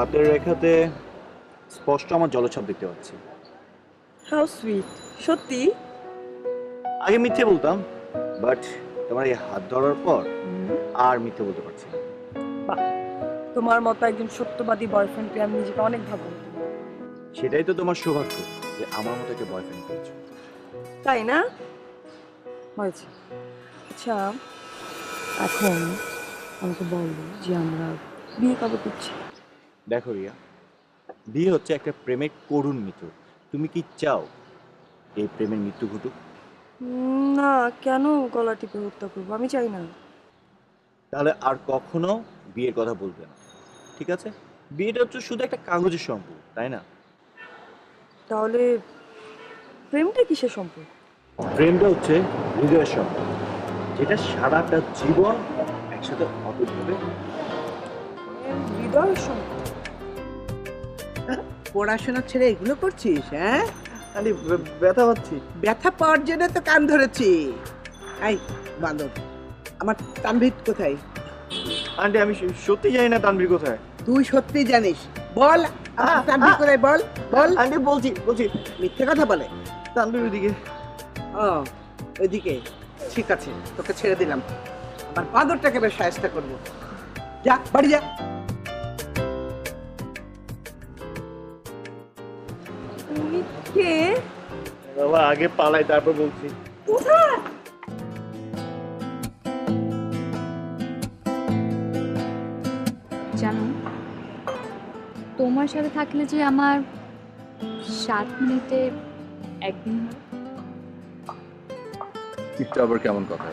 হাতের রেখাতে স্পষ্ট আমার জলছাপ দেখতে পাচ্ছি। হাউ সুইট, সত্যি? আগে মিথ্যে বলতাম, বাট তোমার এই হাত ধরার পর আর মিথ্যে বলতে পারছি না। বাহ, তোমার মতো একজন সত্যবাদী বয়ফ্রেন্ড পেয়ে আমি নিজেকে অনেক ভাগ্যবতী। সেটাই তো তোমার সৌভাগ্য যে আমার মতো একটা বয়ফ্রেন্ড পেয়েছো। তাই না? হয়েছে। আচ্ছা, এখন আমাকে বলো যে আমরা বিয়ে কবে করছি? দেখো রিয়া, বিয়ে হচ্ছে একটা প্রেমের করুণ মৃত্যু। তুমি কি চাও এই প্রেমের মৃত্যু ঘটুক? না, কেন গলা টিপে হত্যা করবো? আমি চাই না। তাহলে আর কখনো বিয়ের কথা বলবে না, ঠিক আছে? বিয়েটা হচ্ছে শুধু একটা কাগজের সম্পর্ক, তাই না? তাহলে প্রেমটা কিসের সম্পর্ক? প্রেমটা হচ্ছে হৃদয়ের সম্পর্ক, যেটা সারাটা জীবন একসাথে অটুটভাবে। হৃদয়ের সম্পর্ক? পড়াশোনা ছেড়ে এগুলো করছিস? হ্যাঁ, আরে ব্যথা পাচ্ছি। ব্যথা পাওয়ার জন্য তো কান ধরেছি। এই বান্দর, আমার তানভীর কোথায়? আন্টি, আমি সত্যি জানি না তানভীর কোথায়। তুই সত্যি জানিস? বল, আমার তানভীর কোথায়? বল বল। আন্টি, বলছি বলছি মিথ্যে কথা বলে। তানভীর ওইদিকে। ও, ওইদিকে? ঠিক আছে, তোকে ছেড়ে দিলাম। আমার বান্দরটাকে বেশ সাহায্য করবো। যা বাড়ি যা। তুমি কে? বাবা, আগে পালাই তারপর বলছি। কোথায়? জানো, তোমার সাথে থাকলে যে আমার 7 মিনিটে একদিন হয়। এটা আবার কেমন কথা?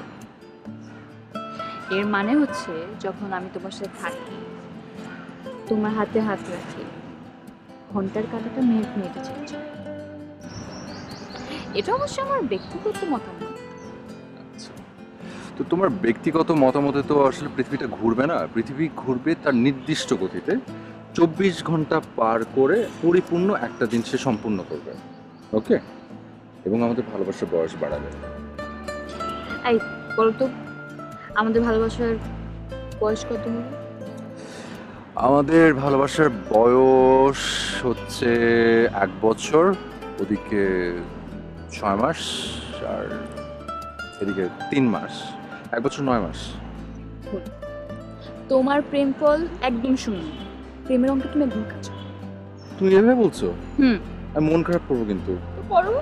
এর মানে হচ্ছে যখন আমি তোমার সাথে থাকি, তোমার হাতে হাত রাখি, ঘন্টার কাঁটাটা মিনিট মিনিটে চেঞ্জ হয়। এটা অবশ্য আমার ব্যক্তিগত মতামত। তো তোমার ব্যক্তিগত মতামতে তো আসলে পৃথিবীটা ঘুরবে না। পৃথিবী ঘুরবে তার নির্দিষ্ট গতিতে, 24 ঘন্টা পার করে পরিপূর্ণ একটা দিন সে সম্পূর্ণ করবে। ওকে? এবং আমাদের ভালোবাসার বয়স বাড়াবে। এই বলতো, আমাদের ভালোবাসার বয়স কত হলো? আমাদের ভালোবাসার বয়স হচ্ছে 1 বছর, ওদিকে 6 মাস, আর এদিকে 3 মাস। 1 বছর 9 মাস। তোমার প্রেম ফল একদম শূন্য। প্রেমের অঙ্কে তুমি একদম কাজ। তুমি এভাবে বলছো? হুম, আমি মন খারাপ করবো কিন্তু। করো।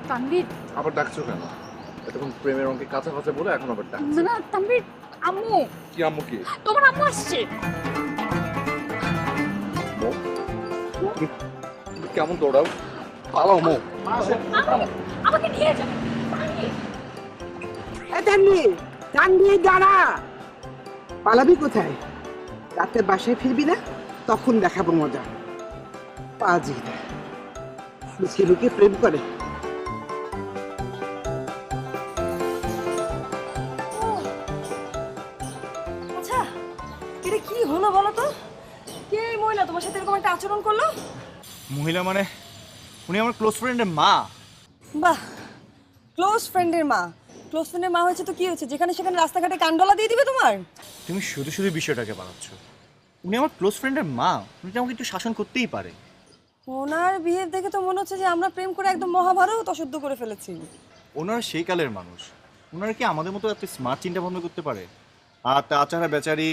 তানভীর, আবার ডাকছো কেন? এতক্ষণ প্রেমের অঙ্কে কাঁচা কাঁচা বলে এখন আবার ডাকছো। না না তানভীর, আম্মু, কি আম্মু? কি তোমার আম্মু আসছে। মো? তুমি কেমন দৌড়াও? পালাও মো। আমাকে নিয়ে যাও। তানভীর, তানভীর দাঁড়া। পালাবি কোথায়? রাতে বাসায় ফিরবি না? তখন দেখাবো মজা। পাজি লুকিয়ে লুকিয়ে প্রেম করে। আচ্ছা, এটা কি হলো বলো তো? কে এই মহিলা তোমার সাথে এরকম একটা আচরণ করলো? মহিলা মানে উনি আমার ক্লোজ ফ্রেন্ডের মা। বাহ, ক্লোজ ফ্রেন্ডের মা। ক্লোজ ফ্রেন্ডের মা হয়েছে তো কি হয়েছে? যেখানে সেখানে রাস্তাঘাটে কানডলা দিয়ে দিবে তোমার? তুমি শুধু শুধু বিষয়টাকে বাড়াচ্ছ। উনি আমার ক্লোজ ফ্রেন্ডের মা, উনি তো আমাকে একটু শাসন করতেই পারে। ওনার বিহেভ দেখে তো মনে হচ্ছে যে আমরা প্রেম করে একদম মহাভারত অশুদ্ধ করে ফেলেছি। ওনারা সেই কালের মানুষ, ওনারা কি আমাদের মতো এত স্মার্ট চিন্তা ভাবনা করতে পারে? আর তাছাড়া বেচারি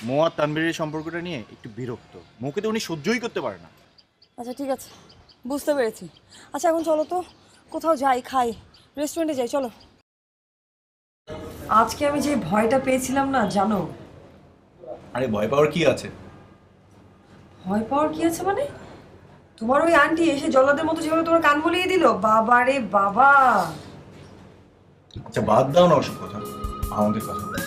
মো আর তানভীরের সম্পর্কটা নিয়ে একটু বিরক্ত। মোকে তো উনি সহ্যই করতে পারে না। আচ্ছা ঠিক আছে, বুঝতে পেরেছি। আচ্ছা এখন চলো তো কোথাও যাই, খাই, রেস্টুরেন্টে যাই, চলো। আজকে আমি যে ভয়টা পেয়েছিলাম না জানো? আরে ভয় পাওয়ার কি আছে? ভয় পাওয়ার কি আছে মানে? তোমার ওই আন্টি এসে জল্লাদের মতো যেভাবে তোমার কান বলিয়ে দিল, বাবা রে বাবা। আচ্ছা বাদ দাও না ওসব কথা, আমাদের কথা বলো।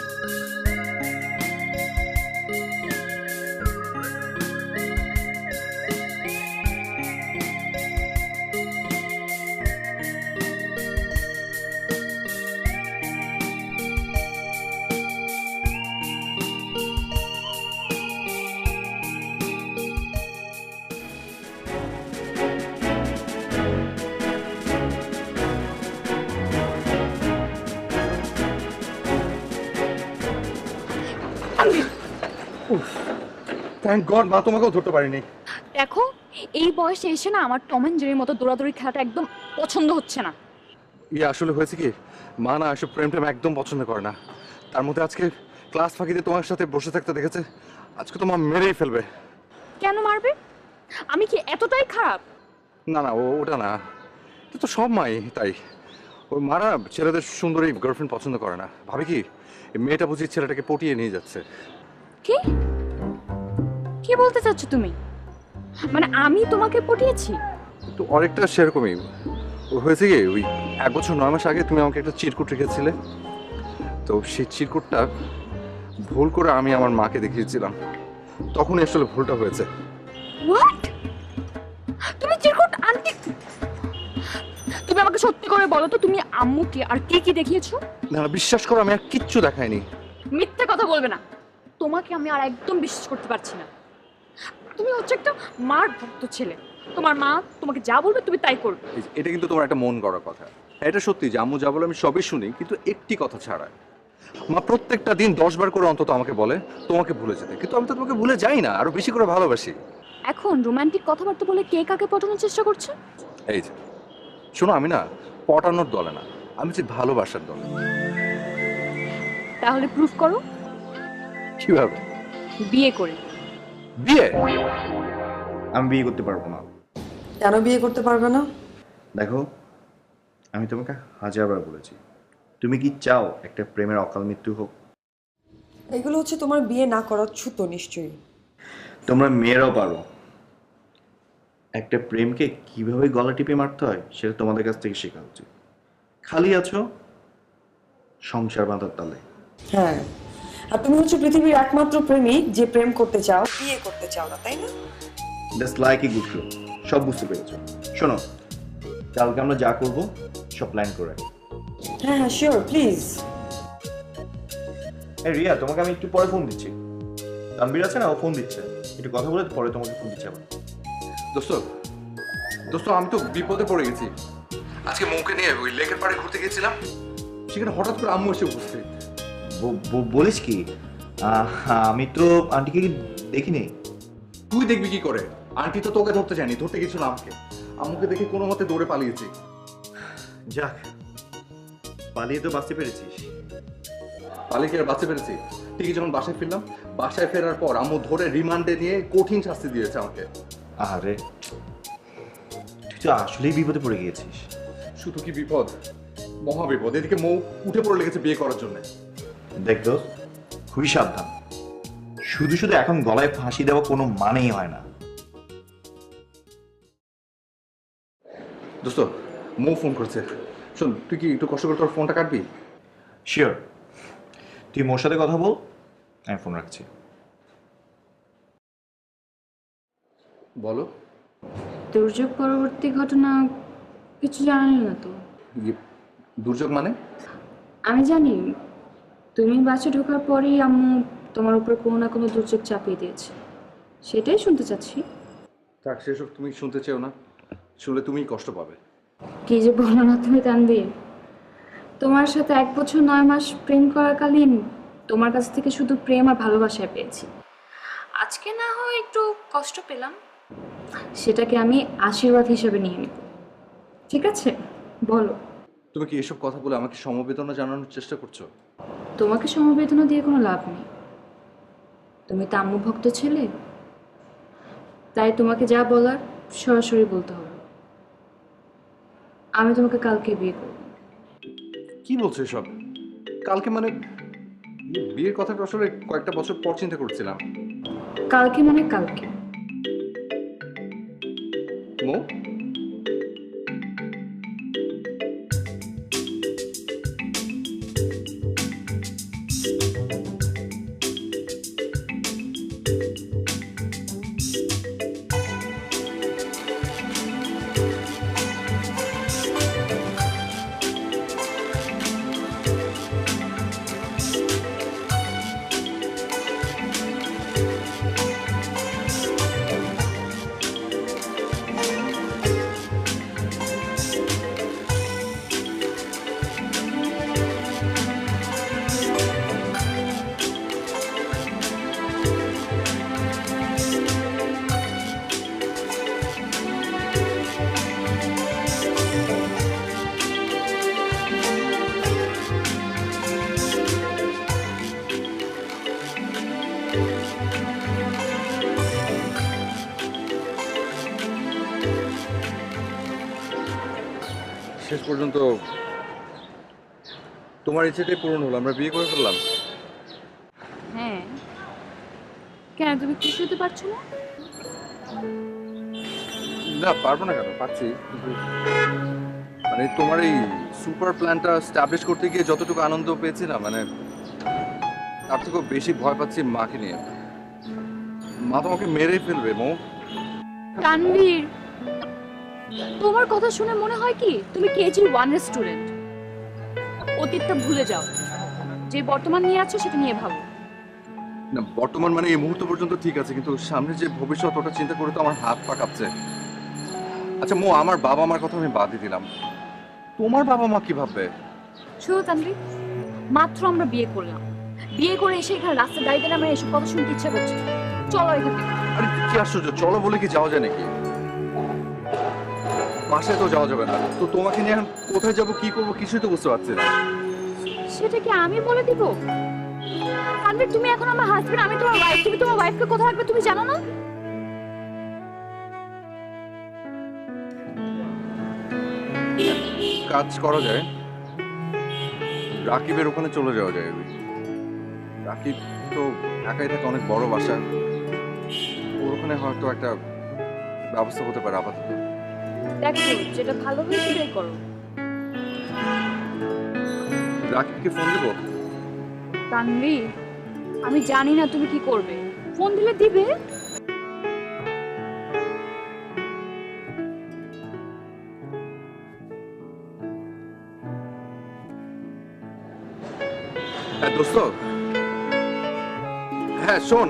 থ্যাংক গড মা তোমাকেও ধরতে পারিনি। দেখো, এই বয়সে এসে না আমার টম এন্ড জেরির মতো দৌড়াদৌড়ি খেলাটা একদম পছন্দ হচ্ছে না। আসলে হয়েছে কি, মা না এসব প্রেম টেম একদম পছন্দ করে না। তার মধ্যে আজকে ক্লাস ফাঁকিতে তোমার সাথে বসে থাকতে দেখেছে, আজকে তো মা মেরেই ফেলবে। কেন মারবে? আমি কি এতটাই খারাপ? না না, ওটা না, এটা তো সব মাই তাই। ওই মারা ছেলেদের সুন্দরী গার্লফ্রেন্ড পছন্দ করে না, ভাবে কি এই মেয়েটা বুঝি ছেলেটাকে পটিয়ে নিয়ে যাচ্ছে। কি কি বলতে চাচ্ছ তুমি? মানে আমি তোমাকে পটিয়েছি? তো অনেকটা সেরকমই হয়েছে। কি ওই 1 বছর 9 মাস আগে তুমি আমাকে একটা চিরকুট রেখেছিলে, তো সেই চিরকুটটা ভুল করে আমি আমার মাকে দেখিয়েছিলাম, তখনই আসলে ভুলটা হয়েছে। হোয়াট? তুমি চিরকুট আন্টি, তুমি আমাকে সত্যি করে বলো তো তুমি আম্মুকে আর কি কি দেখিয়েছো? না না, বিশ্বাস করো আমি আর কিচ্ছু দেখাইনি। মিথ্যে কথা বলবে না, তোমাকে আমি আর একদম বিশ্বাস করতে পারছি না। তুমি হচ্ছে একটা মার ভক্ত ছেলে, তোমার মা তোমাকে যা বলবে তুমি তাই করবে। এটা কিন্তু তোমার একটা মন গড়া কথা। এটা সত্যি যে আম্মু যা বলে আমি সবই শুনি, কিন্তু একটি কথা ছাড়া। মা প্রত্যেকটা দিন 10 বার করে অন্তত আমাকে বলে তোমাকে ভুলে যেতে, কিন্তু আমি তো তোমাকে ভুলে যাই না, আরো বেশি করে ভালোবাসি। এখন রোমান্টিক কথাবার্তা বলে কে কাকে পটানোর চেষ্টা করছে? এই যে শোনো, আমি না পটানোর দলে না, আমি যে ভালোবাসার দলে। তাহলে প্রুফ করো। কিভাবে? বিয়ে করে। বিয়ে? আমি বিয়ে করতে পারবো না। কেন বিয়ে করতে পারবে না? দেখো, আমি তোমাকে 1000বার বলেছি, তুমি কি চাও একটা প্রেমের অকাল মৃত্যু হোক? এগুলো হচ্ছে তোমার বিয়ে না করার ছুতো নিশ্চয়ই। তোমরা মেয়েরাও পারো। একটা প্রেমকে কিভাবে গলা টিপে মারতে হয় সেটা তোমাদের কাছ থেকে শেখা উচিত। খালি আছো সংসার বাঁধার তালে। হ্যাঁ, আর তুমি হচ্ছে পৃথিবীর একমাত্র প্রেমিক যে প্রেম করতে চাও, বিয়ে করতে চাও না, তাই না? Just like a good flow. সব বুঝতে পেরেছো। শোনো, কালকে আমরা যা করব সব প্ল্যান করে রাখি। হ্যাঁ হ্যাঁ, শিওর, প্লিজ। এই রিয়া, তোমাকে আমি একটু পরে ফোন দিচ্ছি। তানবীর আছে না, ও ফোন দিচ্ছে, একটু কথা বলে পরে তোমাকে ফোন দিচ্ছে আবার। দোস্ত দোস্ত, আমি তো বিপদে পড়ে গেছি। আজকে মৌকে নিয়ে ওই লেকের পাড়ে ঘুরতে গেছিলাম, সেখানে হঠাৎ করে আম্মু এসে উপস্থিত। বলিস কি? আমি তো আন্টিকে দেখিনি। তুই দেখবি কি করে? আন্টি তো তোকে ধরতে চায়নি, ধরতে গেছিল আমাকে। আম্মুকে দেখে কোনো মতে দৌড়ে পালিয়েছি। যাক, পালিয়ে তো বাঁচতে পেরেছিস। পালিয়ে কি আর বাঁচতে পেরেছি? ঠিকই যখন বাসায় ফিরলাম, বাসায় ফেরার পর আম্মু ধরে রিমান্ডে নিয়ে কঠিন শাস্তি দিয়েছে আমাকে। আরে, তুই তো আসলেই বিপদে পড়ে গিয়েছিস। শুধু কি বিপদ, মহা বিপদ। এদিকে মৌ উঠে পড়ে লেগেছে বিয়ে করার জন্য। দেখ দোস্ত, খুবই সাবধান। শুধু শুধু এখন গলায় ফাঁসি দেওয়া কোনো মানেই হয় না। দোস্ত, মৌ ফোন করছে। শোন, তুই কি একটু কষ্ট করে তোর ফোনটা কাটবি? শিওর, তুই মোর সাথে কথা বল, আমি ফোন রাখছি। বলো। দুর্যোগ পরবর্তী ঘটনা কিছু জানি না তো। দুর্যোগ মানে? আমি জানি তুমি বাসে ঢোকার পরেই আম্মু তোমার উপর কোনো না কোনো দুর্যোগ চাপিয়ে দিয়েছে, সেটাই শুনতে চাচ্ছি। থাক, সেসব তুমি শুনতে চেও না, শুনলে তুমিই কষ্ট পাবে। কি যে বলো না তুমি তানভীর, তোমার সাথে 1 বছর 9 মাস প্রেম করাকালীন তোমার কাছ থেকে শুধু প্রেম আর ভালোবাসায় পেয়েছি। আজকে না হয় একটু কষ্ট পেলাম, সেটাকে আমি আশীর্বাদ হিসেবে নিয়ে নেব। ঠিক আছে, বলো। তুমি কি এসব কথা বলে আমাকে সমবেদনা জানানোর চেষ্টা করছো? তোমাকে সমবেদনা দিয়ে কোনো লাভ নেই, তুমি তো আম্মু ভক্ত ছেলে, তাই তোমাকে যা বলার সরাসরি বলতে হবে। আমি তোমাকে কালকে বিয়ে করব। কি বলছো এসব? কালকে মানে? বিয়ের কথাটা আসলে কয়েকটা বছর পর চিন্তা করছিলাম। কালকে মানে কালকে। মৌ, শেষ পর্যন্ত তোমার ইচ্ছেটাই পূরণ হলো, আমরা বিয়ে করে ফেললাম। হ্যাঁ, কেন তুমি খুশি হতে পারছো না? না, পারবো না কেন, পারছি, কিন্তু মানে তোমার এই সুপার প্ল্যানটা স্টাবলিশ করতে গিয়ে যতটুকু আনন্দ পেয়েছি না, মানে তার থেকেও বেশি ভয় পাচ্ছি মাকে নিয়ে। মা তোমাকে মেরেই ফেলবে মৌ। তানভীর, তোমার কথা শুনে মনে হয় কি তুমি KG1 এর স্টুডেন্ট। অতীতটা ভুলে যাও, যে বর্তমান নিয়ে আছো সেটা নিয়ে ভাবো। না, বর্তমান মানে এই মুহূর্ত পর্যন্ত ঠিক আছে, কিন্তু সামনে যে ভবিষ্যৎ ওটা চিন্তা করে তো আমার হাত পা কাঁপছে। আচ্ছা মো, আমার বাবা মার কথা আমি বাদই দিলাম, তোমার বাবা মা কি ভাববে? শুধু তানভীর, মাত্র আমরা বিয়ে করলাম, বিয়ে করে এসে এখানে রাস্তায় দাঁড়িয়ে দাঁড়িয়ে আমার এসব কথা শুনতে ইচ্ছা করছে। চলো এখান থেকে। আরে কি আশ্চর্য, চলো বলে কি যাওয়া যায় নাকি? বাসায় তো যাওয়া যাবে না, তো তোমাকে নিয়ে এখন কোথায় যাবো কি করবো কিছুই তো বুঝতে পারছি না। সেটা কি আমি বলে দিব? তানভীর, তুমি এখন আমার হাজবেন্ড, আমি তোমার ওয়াইফ, তুমি তোমার ওয়াইফকে কোথায় রাখবে তুমি জানো না? কাজ করা যায়, রাকিবের ওখানে চলে যাওয়া যায়। রাকিব তো একাই থাকে, অনেক বড় বাসা, ওর ওখানে হয়তো একটা ব্যবস্থা হতে পারে আপাতত। দেখো, যেটা ভালো হয় সেটাই করো। রাকিবকে ফোন দেবো? তানভীর, আমি জানি না তুমি কি করবে, ফোন দিলে দিবে। হ্যাঁ দোস্ত, হ্যাঁ শোন।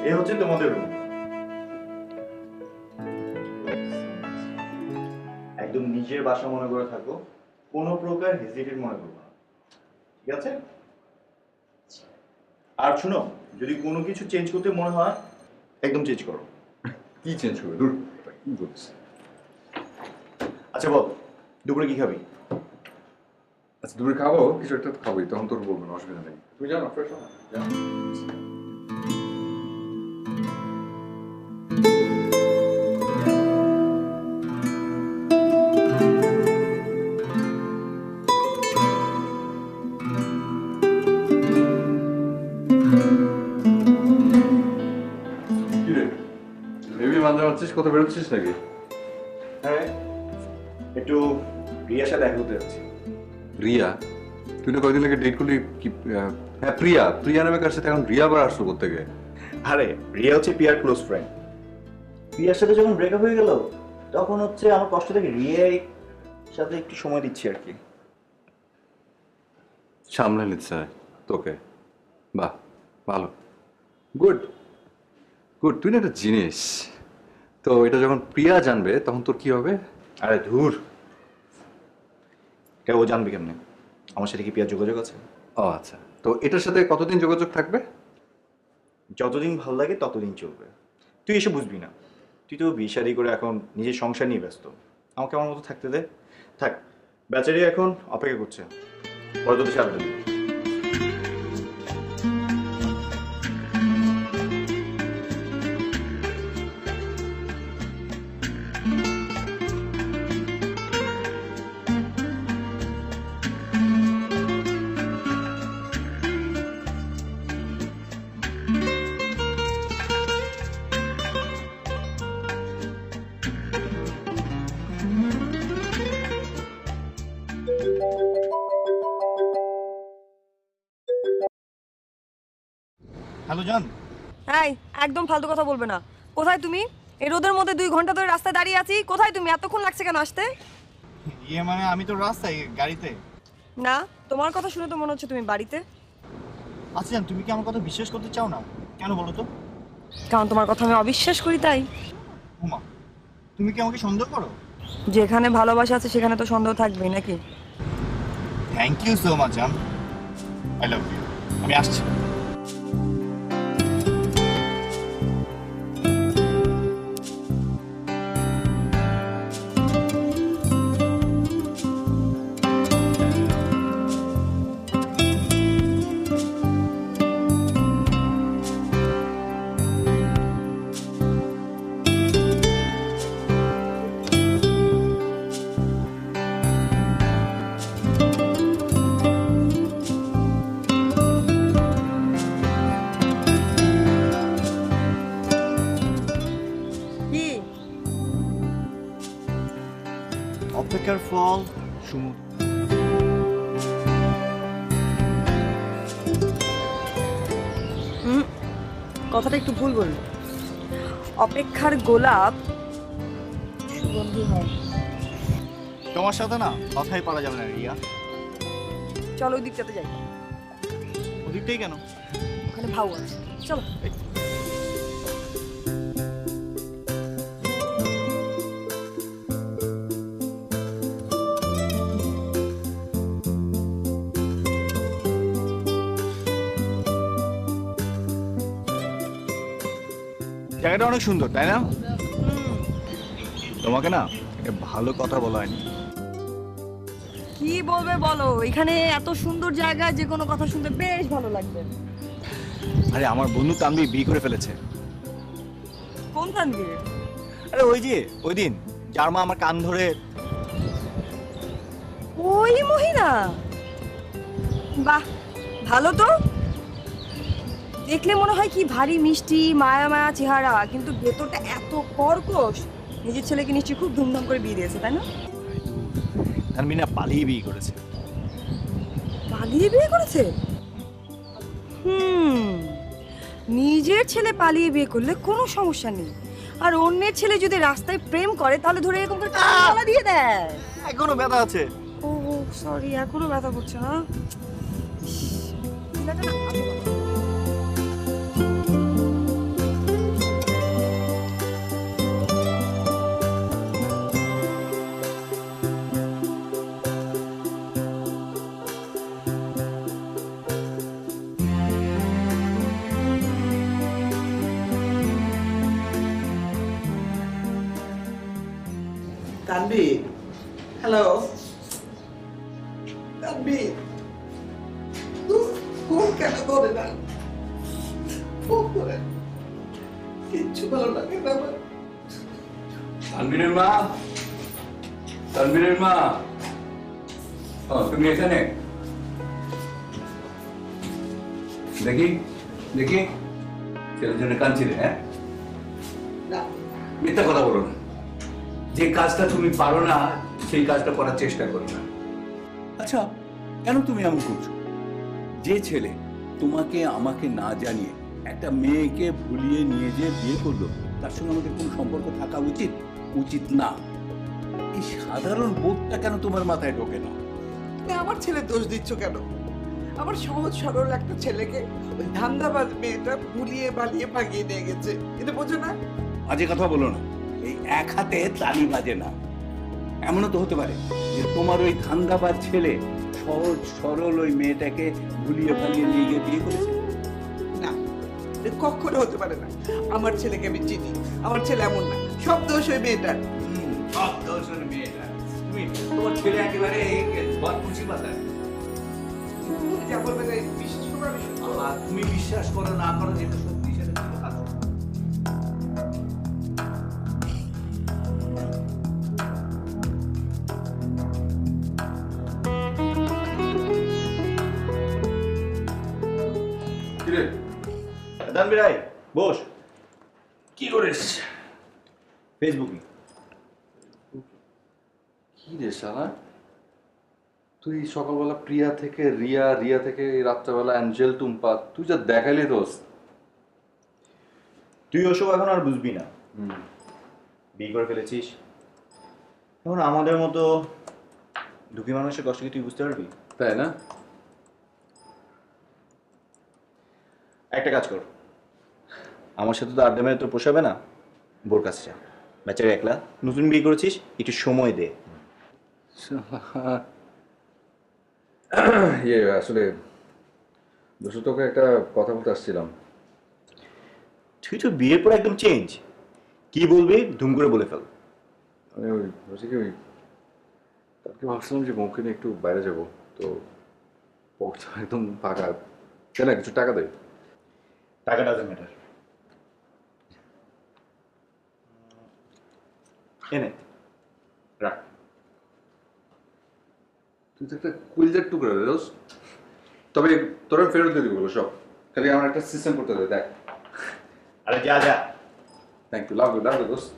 এই হচ্ছে তোমাদের রুম, একদম নিজের বাসা মনে করে থাকো, কোনো প্রকার হেজিটেট মনে করবো না, ঠিক আছে? আর শুনো, যদি কোনো কিছু চেঞ্জ করতে মনে হয় একদম চেঞ্জ করো। কি চেঞ্জ করবে? দূর, কি বলছিস? আচ্ছা বল, দুপুরে কি খাবি? আচ্ছা তুমি খাবো, কিছু একটা খাবোই, তখন তোর বলবো না, অসুবিধা নেই। তুমি জানো ফ্রেশ হও না, যাও। কি রে, বেবি মাঝে মাঝছিস, কোথাও বেরোচ্ছিস নাকি? হ্যাঁ, একটু রিয়ার সাথে দেখা করতে যাচ্ছি। রিয়া? তুই না কয়েকদিন আগে ডেট করলি কি? হ্যাঁ প্রিয়া, প্রিয়া নামে কার সাথে এখন রিয়া আবার আসলো করতে গিয়ে? আরে রিয়া হচ্ছে পিয়ার ক্লোজ ফ্রেন্ড। পিয়ার সাথে যখন ব্রেকআপ হয়ে গেল তখন হচ্ছে আমার কষ্ট থেকে রিয়ার সাথে একটু সময় দিচ্ছি আর কি। সামলে নিচ্ছে তোকে, বাহ ভালো, গুড গুড। তুই না একটা জিনিস, তো এটা যখন প্রিয়া জানবে তখন তোর কি হবে? আরে ধুর, এটা ও জানবে কেমনে? আমার সাথে কি পিয়ার যোগাযোগ আছে? ও আচ্ছা, তো এটার সাথে কতদিন যোগাযোগ থাকবে? যতদিন ভালো লাগে ততদিন চলবে। তুই এসে বুঝবি না, তুই তো বিয়ে শাদী করে এখন নিজের সংসার নিয়ে ব্যস্ত, আমাকে আমার মতো থাকতে দে। থাক, বেচারি এখন অপেক্ষা করছে, পরে তোদের সাথে দিবি। হ্যালো জান। এই, একদম ফালতু কথা বলবে না। কোথায় তুমি? এই রোদের মধ্যে 2 ঘন্টা ধরে রাস্তায় দাঁড়িয়ে আছি। কোথায় তুমি? এতক্ষণ লাগছে কেন আসতে? ইয়ে মানে আমি তো রাস্তায় গাড়িতে। না, তোমার কথা শুনে তো মনে হচ্ছে তুমি বাড়িতে। আচ্ছা জান, তুমি কি আমার কথা বিশ্বাস করতে চাও না? কেন বলো তো? কারণ তোমার কথা আমি অবিশ্বাস করি তাই। উমা, তুমি কি আমাকে সন্দেহ করো? যেখানে ভালোবাসা আছে সেখানে তো সন্দেহ থাকবেই নাকি? থ্যাংক ইউ সো মাচ জান, আই লাভ ইউ। আমি আসছি। অপেক্ষার ফল সুমুখ। কথাটা একটু ভুল বলল। অপেক্ষার গোলাপ সুগন্ধি হয়। তোমার সাথে না কথাই পারা যাবে না রিয়া। চলো ওই দিকটাতে যাই। ওদিকটাই কেন? ওখানে ভাউ আছে, চলো। জায়গাটা অনেক সুন্দর, তাই না? তোমাকে না একটা ভালো কথা বলা হয়নি। কি বলবে বলো, এখানে এত সুন্দর জায়গা, যে কোনো কথা শুনতে বেশ ভালো লাগবে। আরে আমার বন্ধু তানভীর বিয়ে করে ফেলেছে। কোন তানভীর? আরে ওই যে ওই দিন যার মা আমার কান ধরে। ওই মহিলা? বাহ, ভালো তো। দেখলে মনে হয় কি ভারী মিষ্টি মায়া মায়া চেহারা, কিন্তু ভেতরটা এত কর্কশ। নিজের ছেলেকে নিশ্চয়ই খুব ধুমধাম করে বিয়ে দিয়েছে, তাই না? তানভীর না পালিয়ে বিয়ে করেছে। পালিয়ে বিয়ে করেছে? নিজের ছেলে পালিয়ে বিয়ে করলে কোনো সমস্যা নেই, আর অন্যের ছেলে যদি রাস্তায় প্রেম করে তাহলে ধরে এরকম করে টানা দিয়ে দেয়। এখনো ব্যথা আছে। ও সরি, এখনো ব্যথা করছে না? ইস, ছেলেটা না আজে বাজে। তানভীর, হ্যালো তানভীর, ফোন কেন ধরে না? ফোন করে কিচ্ছু ভালো লাগে না আমার। তানভীরের মা, তানভীরের মা, তুমি এখানে? দেখি দেখি, ছেলের জন্য কাঁদছিলে? হ্যাঁ, না, মিথ্যা কথা বলো না। যে কাজটা তুমি পারো না সেই কাজটা করার চেষ্টা করো না। আচ্ছা, কেন তুমি এমন করছো? যে ছেলে তোমাকে আমাকে না জানিয়ে একটা মেয়েকে ভুলিয়ে নিয়ে যে বিয়ে করলো, তার সঙ্গে আমাদের কোনো সম্পর্ক থাকা উচিত উচিত না। এই সাধারণ বোধটা কেন তোমার মাথায় ঢোকে না? তুমি আমার ছেলে দোষ দিচ্ছ কেন? আমার সহজ সরল একটা ছেলেকে ওই ধান্দাবাজ মেয়েটা ভুলিয়ে বালিয়ে ভাগিয়ে নিয়ে গেছে, এটা বোঝো না? বাজে কথা বলো না। এই এক হাতে তালি বাজে না। এমনও তো হতে পারে যে তোমার ওই ধান্দাবাজ ছেলে সহজ সরল ওই মেয়েটাকে ভুলিয়ে ভালিয়ে নিয়ে গিয়ে বিয়ে করেছে। না, এটা কখনো হতে পারে না। আমার ছেলেকে আমি চিনি, আমার ছেলে এমন না। সব দোষ ওই মেয়েটার। সব দোষ ওই মেয়েটা। তুমি তোমার ছেলে একেবারে খুশি পাতা। যা বলবে তাই বিশ্বাস করবে, আমি শুনবো। আর তুমি বিশ্বাস করো না করো, যেটা সত্যি সেটা তুমি আসো। তানভীর আয়, বস। কি করিস? ফেসবুকে। কি রে শালা, তুই সকালবেলা প্রিয়া থেকে রিয়া, রিয়া থেকে রাত্রেবেলা অ্যাঞ্জেল, টুম্পা, তুই যা দেখালি দোস্ত। তুই ওসব এখন আর বুঝবি না। বিয়ে করে ফেলেছিস, এখন আমাদের মতো দুঃখী মানুষের কষ্ট কি তুই বুঝতে পারবি? তাই না? একটা কাজ কর, আমার সাথে তো আড্ডা মেরে তোর পোষাবে না, বোর কাছে যা। বেচারা একলা, নতুন বিয়ে করেছিস, একটু সময় দে। আসলে দোস্ত তোকে একটা কথা বলতে আসছিলাম। তুই তো বিয়ের পর একদম চেঞ্জ। কি বলবি ধুম করে বলে ফেল। মানে ওই বলছি কি, ওই কালকে ভাবছিলাম যে বউকে নিয়ে একটু বাইরে যাবো, তো পকেটটা একদম ফাঁকা। কেন, কিছু টাকা দেয়? টাকা ডাজন্ট ম্যাটার। এনে রাখ। তুই তো একটা কুইলজার টুকরা রে দোস্ত। তবে তোরা ফেরত দিয়ে দিবো সব, খালি আমার একটা সিস্টেম করতে হবে। দেখ, আরে যা যা। থ্যাংক ইউ, লাভ ইউ দোস্ত।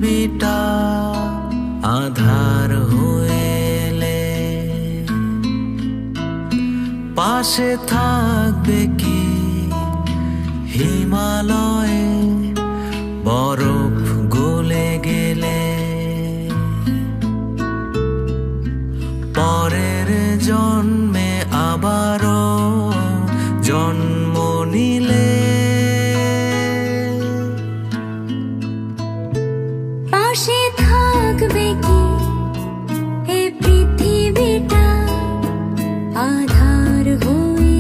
পৃথিবীটা আধার হয়ে এলে পাশে থাকবে কি হিমালয়ে বরফ গলে গেলে পরের জন্মে আবারও জন্ম নিলে পাশে থাকবে কি এ পৃথিবীটা আধার হয়ে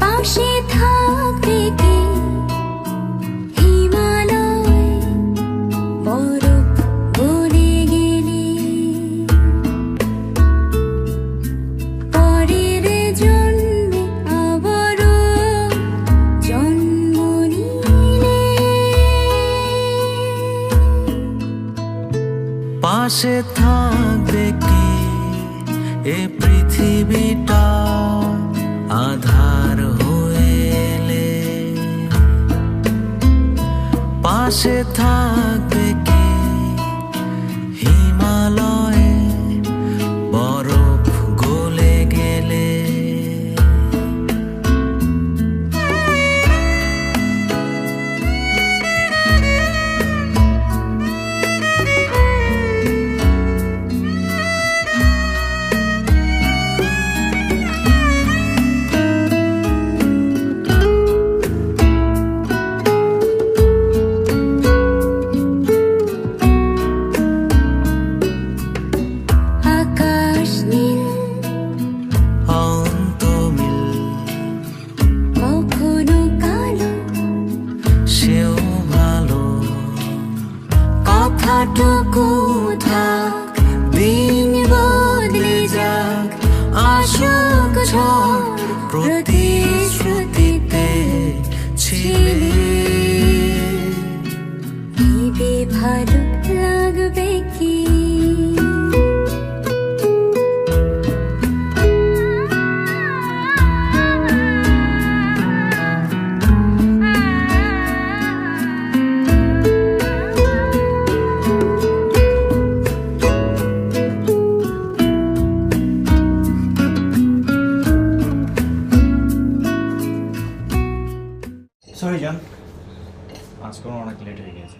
পাশে থাকবে কি হিমালয় বরফ গলে গেলে পরের জন্মে আবারও জন্ম নিলে পাশে থাকবে কি এ পৃথিবীটা আধার হয়ে এলে পাশে থাকবে কি হিমালয়ে বরফ গলে গেলে আকাশ নীল অন্তমিল কখনো কালো সেও ভালো কথাটুকু থাক দিন বদলে যাক আসুক ঝড় প্রতিশ্রুতিতে ছিলে ভেবে ভালো লাগবে কি সরি জান, আজকে অনেক লেট হয়ে গেছে।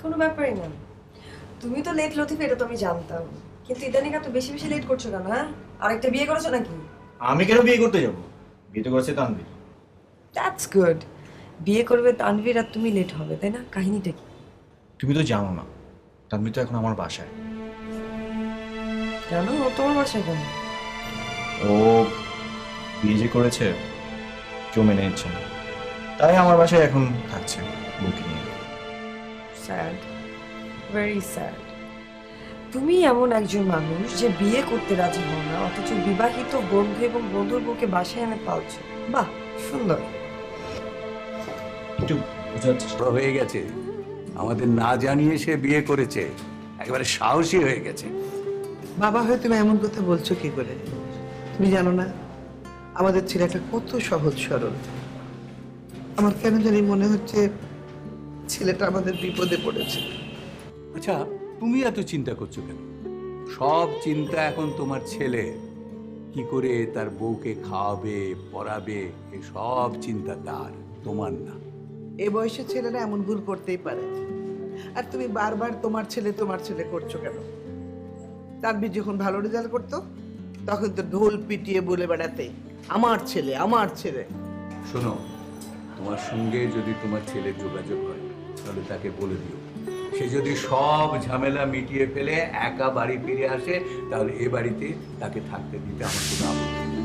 কোনো ব্যাপারই না। তুমি তো লেট লতিফ, এটা তো আমি জানতাম, কিন্তু ইদানিং এত বেশি বেশি লেট করছো কেন? হ্যাঁ, আরেকটা বিয়ে করেছো নাকি? আমি কেন বিয়ে করতে যাবো? বিয়ে তো করেছে তানভীর। That's good. বিয়ে করবে তানভীর আর তুমি লেট হবে, তাই না? কাহিনীটা কি? তুমি তো জানো না, তানভীর তো এখন আমার বাসায়। কেন ও তোমার বাসায় কেন? ও বিয়ে যে করেছে, কেউ মেনে নিচ্ছে না, তাই আমার বাসায় এখন থাকছে বউকে নিয়ে। Sad, very sad. তুমি এমন একজন মানুষ যে বিয়ে করতে রাজি হও না, অথচ বিবাহিত বন্ধু এবং বন্ধুর বউকে বাসায় এনে পালছো। বাহ, সুন্দর। একটু বোঝার চেষ্টা। বড় হয়ে গেছে, আমাদের না জানিয়ে সে বিয়ে করেছে, একেবারে সাহসী হয়ে গেছে। বাবা হয়ে তুমি এমন কথা বলছো কি করে? তুমি জানো না আমাদের ছেলেটা কত সহজ সরল। আমার কেন জানি মনে হচ্ছে ছেলেটা আমাদের বিপদে পড়েছে। আচ্ছা, তুমি এত চিন্তা করছো কেন? সব চিন্তা এখন তোমার ছেলে কি করে তার বউকে খাওয়াবে, পড়াবে, এই সব চিন্তা তার, তোমার না। এই বয়সে ছেলেরা এমন ভুল করতেই পারে। আর তুমি বারবার তোমার ছেলে করছো কেন? তানভীর যখন ভালো রেজাল্ট করতো তখন তো ঢোল পিটিয়ে বলে বেড়াতে আমার ছেলে আমার ছেলে। শোনো, তোমার সঙ্গে যদি তোমার ছেলের যোগাযোগ হয় তাহলে তাকে বলে দিও, সে যদি সব ঝামেলা মিটিয়ে ফেলে একা বাড়ি ফিরে আসে তাহলে এ বাড়িতে তাকে থাকতে দিতে আমার কোনো আপত্তি নেই।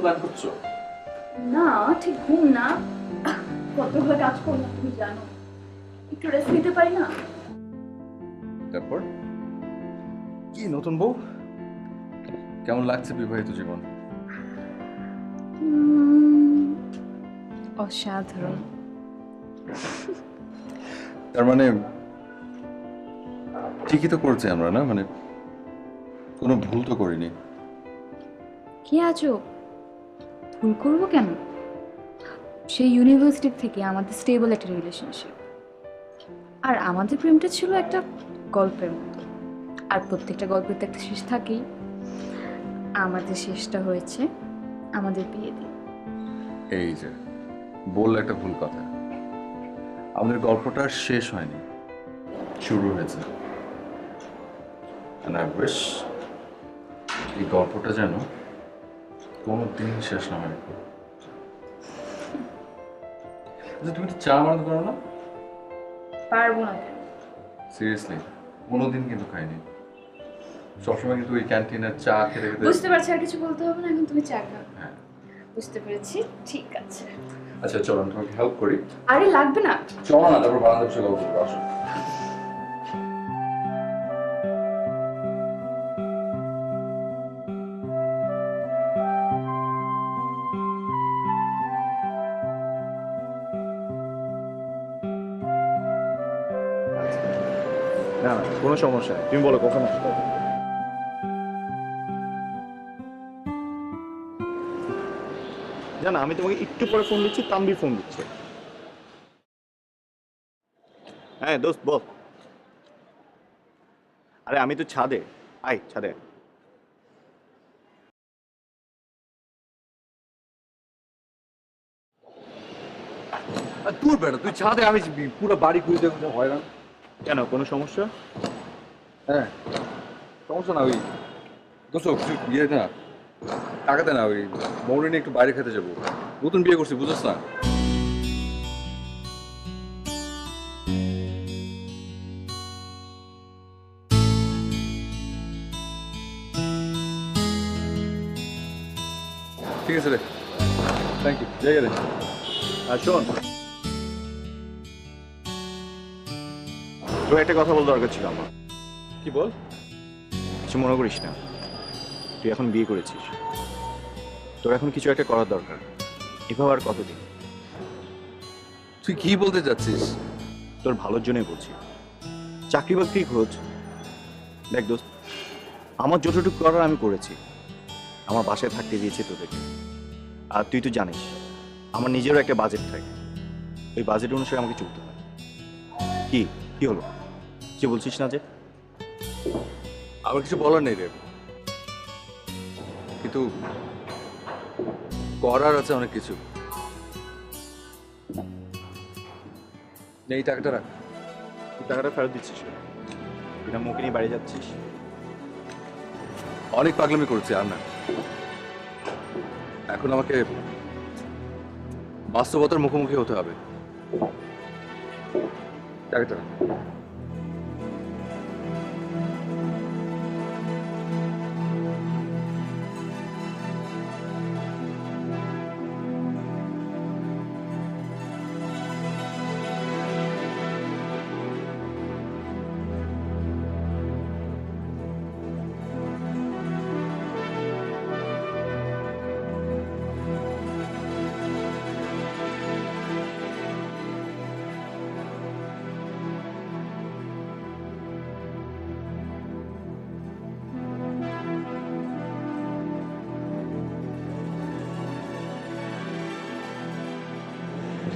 প্ল্যান করছো? না ঠিক ঘুম না, কতগুলো কাজ করলাম তুমি জানো, একটু রেস্ট নিতে পারি না? তারপর কি নতুন বউ, কেমন লাগছে বিবাহিত জীবন? অসাধারণ। তার মানে ঠিকই তো করছি আমরা, না মানে কোনো ভুল তো করিনি। কি আজব, ভুল করবো কেন? সেই ইউনিভার্সিটি থেকে আমাদের স্টেবল একটা রিলেশনশিপ, আর আমাদের প্রেমটা ছিল একটা গল্পের মতো, আর প্রত্যেকটা গল্পের তো একটা শেষ থাকেই। আমাদের শেষটা হয়েছে আমাদের বিয়ে দিয়ে। এই যে বললে একটা ভুল কথা, আমাদের গল্পটা শেষ হয়নি, শুরু হয়েছে। And I wish এই গল্পটা যেন কোনোদিন শেষ না হয়। আচ্ছা তুমি তো চা বানাতে পারো না? পারবো না কেন? সিরিয়াসলি কোনোদিন কিন্তু খাইনি, সবসময় কিন্তু ওই ক্যান্টিনের চা খেতে খেতে। বুঝতে পারছি, আর কিছু বলতে হবে না, এখন তুমি চা খাও। হ্যাঁ বুঝতে পেরেছি, ঠিক আছে। আচ্ছা চলো আমি তোমাকে হেল্প করি। আরে লাগবে না, চলো না, তারপর বারান্দা বসে গল্প করবো, আসো। না না কোনো সমস্যা নেই, তুমি বলো কখন আসবে। জানা আমি তোমাকে একটু পরে ফোন দিচ্ছি, তানভীর ফোন দিচ্ছে। হ্যাঁ দোস্ত বল। আরে আমি তো ছাদে, আয় ছাদে। দূর বেড়া, তুই ছাদে, আমি পুরো বাড়ি খুঁজতে খুঁজতে হয়রান। কেন কোনো সমস্যা? হ্যাঁ সমস্যা না, ওই দোস্ত কিছু ইয়ে না, টাকা দে না, ওই মৌরি নিয়ে একটু বাইরে খেতে যাবো, নতুন বিয়ে করছি বুঝছ না। ঠিক আছে রে, থ্যাংক ইউ, যাই রে। আর শোন, তোর একটা কথা বলার দরকার ছিল আমার। কি বল? কিছু মনে করিস না, তুই এখন বিয়ে করেছিস, তোর এখন কিছু একটা করার দরকার। এভাবে আর কতদিন? তুই কি বলতে চাচ্ছিস? তোর ভালোর জন্যই বলছি, চাকরি বাকরি খোঁজ। দেখ দোস্ত, আমার যতটুকু করার আমি করেছি, আমার বাসায় থাকতে দিয়েছি তোদেরকে। আর তুই তো জানিস আমার নিজেরও একটা বাজেট থাকে, ওই বাজেট অনুসারে আমাকে চলতে হয়। কি কি হলো, কি বলছিস না যে? আমার কিছু বলার নেই রে, কিন্তু করার আছে অনেক কিছু। এই টাকাটা রাখ। তুই টাকাটা ফেরত দিচ্ছিস, এটা মুখে নিয়ে বাড়ি যাচ্ছিস। অনেক পাগলামি করেছি, আর না, এখন আমাকে বাস্তবতার মুখোমুখি হতে হবে। টাকাটা রাখ।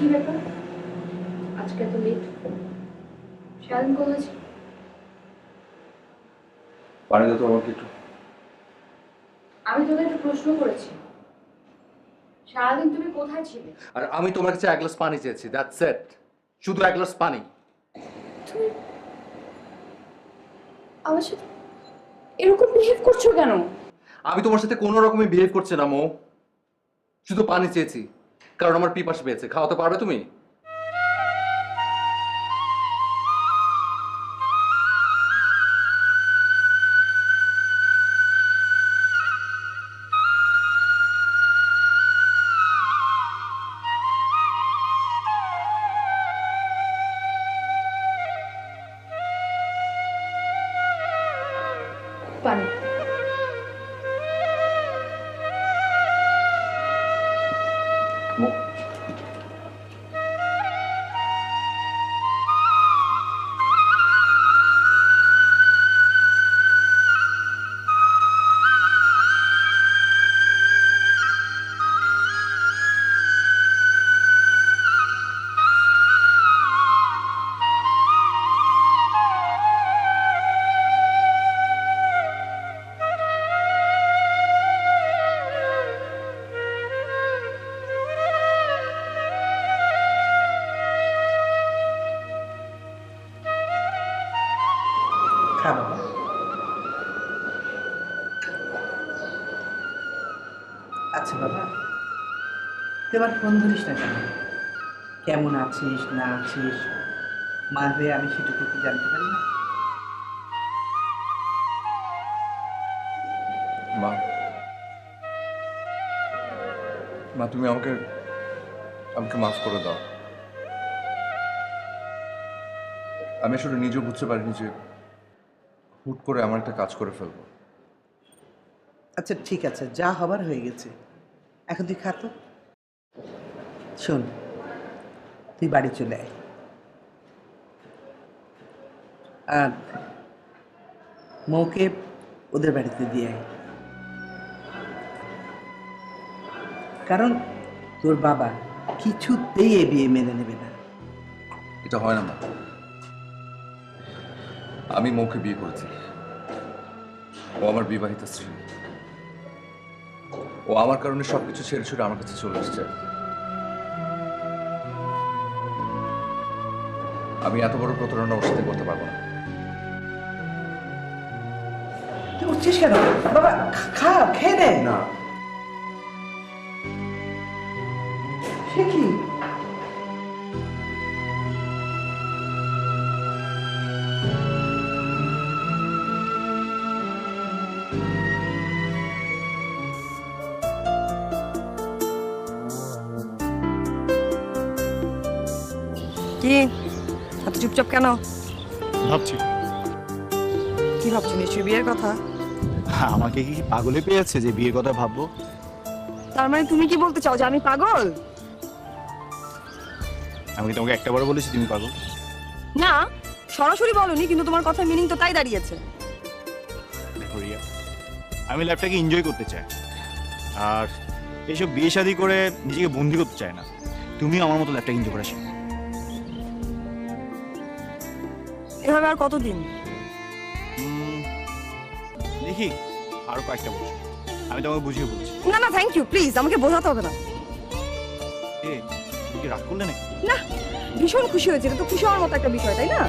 কি ব্যাপার আজকে এত লেট? সারাদিন কোথায় ছিল? পানি দাও তো আমাকে একটু। আমি তোকে একটা প্রশ্ন করেছি, সারাদিন তুমি কোথায় ছিলে? আর আমি তোমার কাছে এক গ্লাস পানি চেয়েছি, দ্যাটস ইট, শুধু এক গ্লাস পানি। তুমি আমার সাথে এরকম বিহেভ করছো কেন? আমি তোমার সাথে কোনো রকমে বিহেভ করছি না মো, শুধু পানি চেয়েছি, কারণ আমার পিপাসা পেয়েছে। খাওয়াতে পারবে তুমি? পানি। খা বাবা। আচ্ছা বাবা, তুই আবার ফোন ধরিস না কেন? কেমন আছিস না আছিস মা হয়ে আমি সেটুকু কি জানতে পারি না? মা, মা তুমি আমাকে আমাকে মাফ করে দাও। আমি আসলে নিজেও বুঝতে পারিনি যে হুট করে আমার একটা কাজ করে ফেলবো। আচ্ছা ঠিক আছে, যা হবার হয়ে গেছে, এখন তুই খা তো। শোন, তুই বাড়ি চলে আয়, আর মৌকে ওদের বাড়িতে দিয়ে আয়, কারণ তোর বাবা কিছুতেই এ বিয়ে মেনে নেবে না। এটা হয় না মা, আমি মৌকে বিয়ে করেছি, ও আমার বিবাহিত স্ত্রী, ও আমার কারণে সবকিছু ছেড়ে ছুড়ে আমার কাছে চলে এসছে। আমি এত বড় প্রতারণা ওর সাথে করতে পারবো না। তুই উঠছিস কেন বাবা? খা, খেয়ে নে না, সে কি? কি এত চুপচাপ কেন? ভাবছি কি ভাবছো? নিশ্চয়ই বিয়ের কথা। আমাকে কি পাগলে পেয়েছে যে বিয়ের কথা ভাববো? তার মানে তুমি কি বলতে চাও যে আমি পাগল? আমি কি তোমাকে একটা বার বলেছি তুমি পাগল? না, সরাসরি বলনি, কিন্তু তোমার কথার মিনিং তো তাই দাঁড়িয়েছে। দেখো রিয়া, আমি লাইফটাকে এনজয় করতে চাই, আর এইসব বিয়ে শাদী করে নিজেকে বন্দি করতে চাই না। তুমিও আমার মতো লাইফটাকে এনজয় করা শেখো। এভাবে আর কতদিন? দেখি আরো কয়েকটা বছর। আমি তোমাকে বুঝিয়ে বলছি। না না, থ্যাংক ইউ, প্লিজ আমাকে বোঝাতে হবে না। এ তুমি কি রাগ করলে নাকি? না, ভীষণ খুশি হয়েছে, এটা তো খুশি হওয়ার মতো একটা বিষয়, তাই না?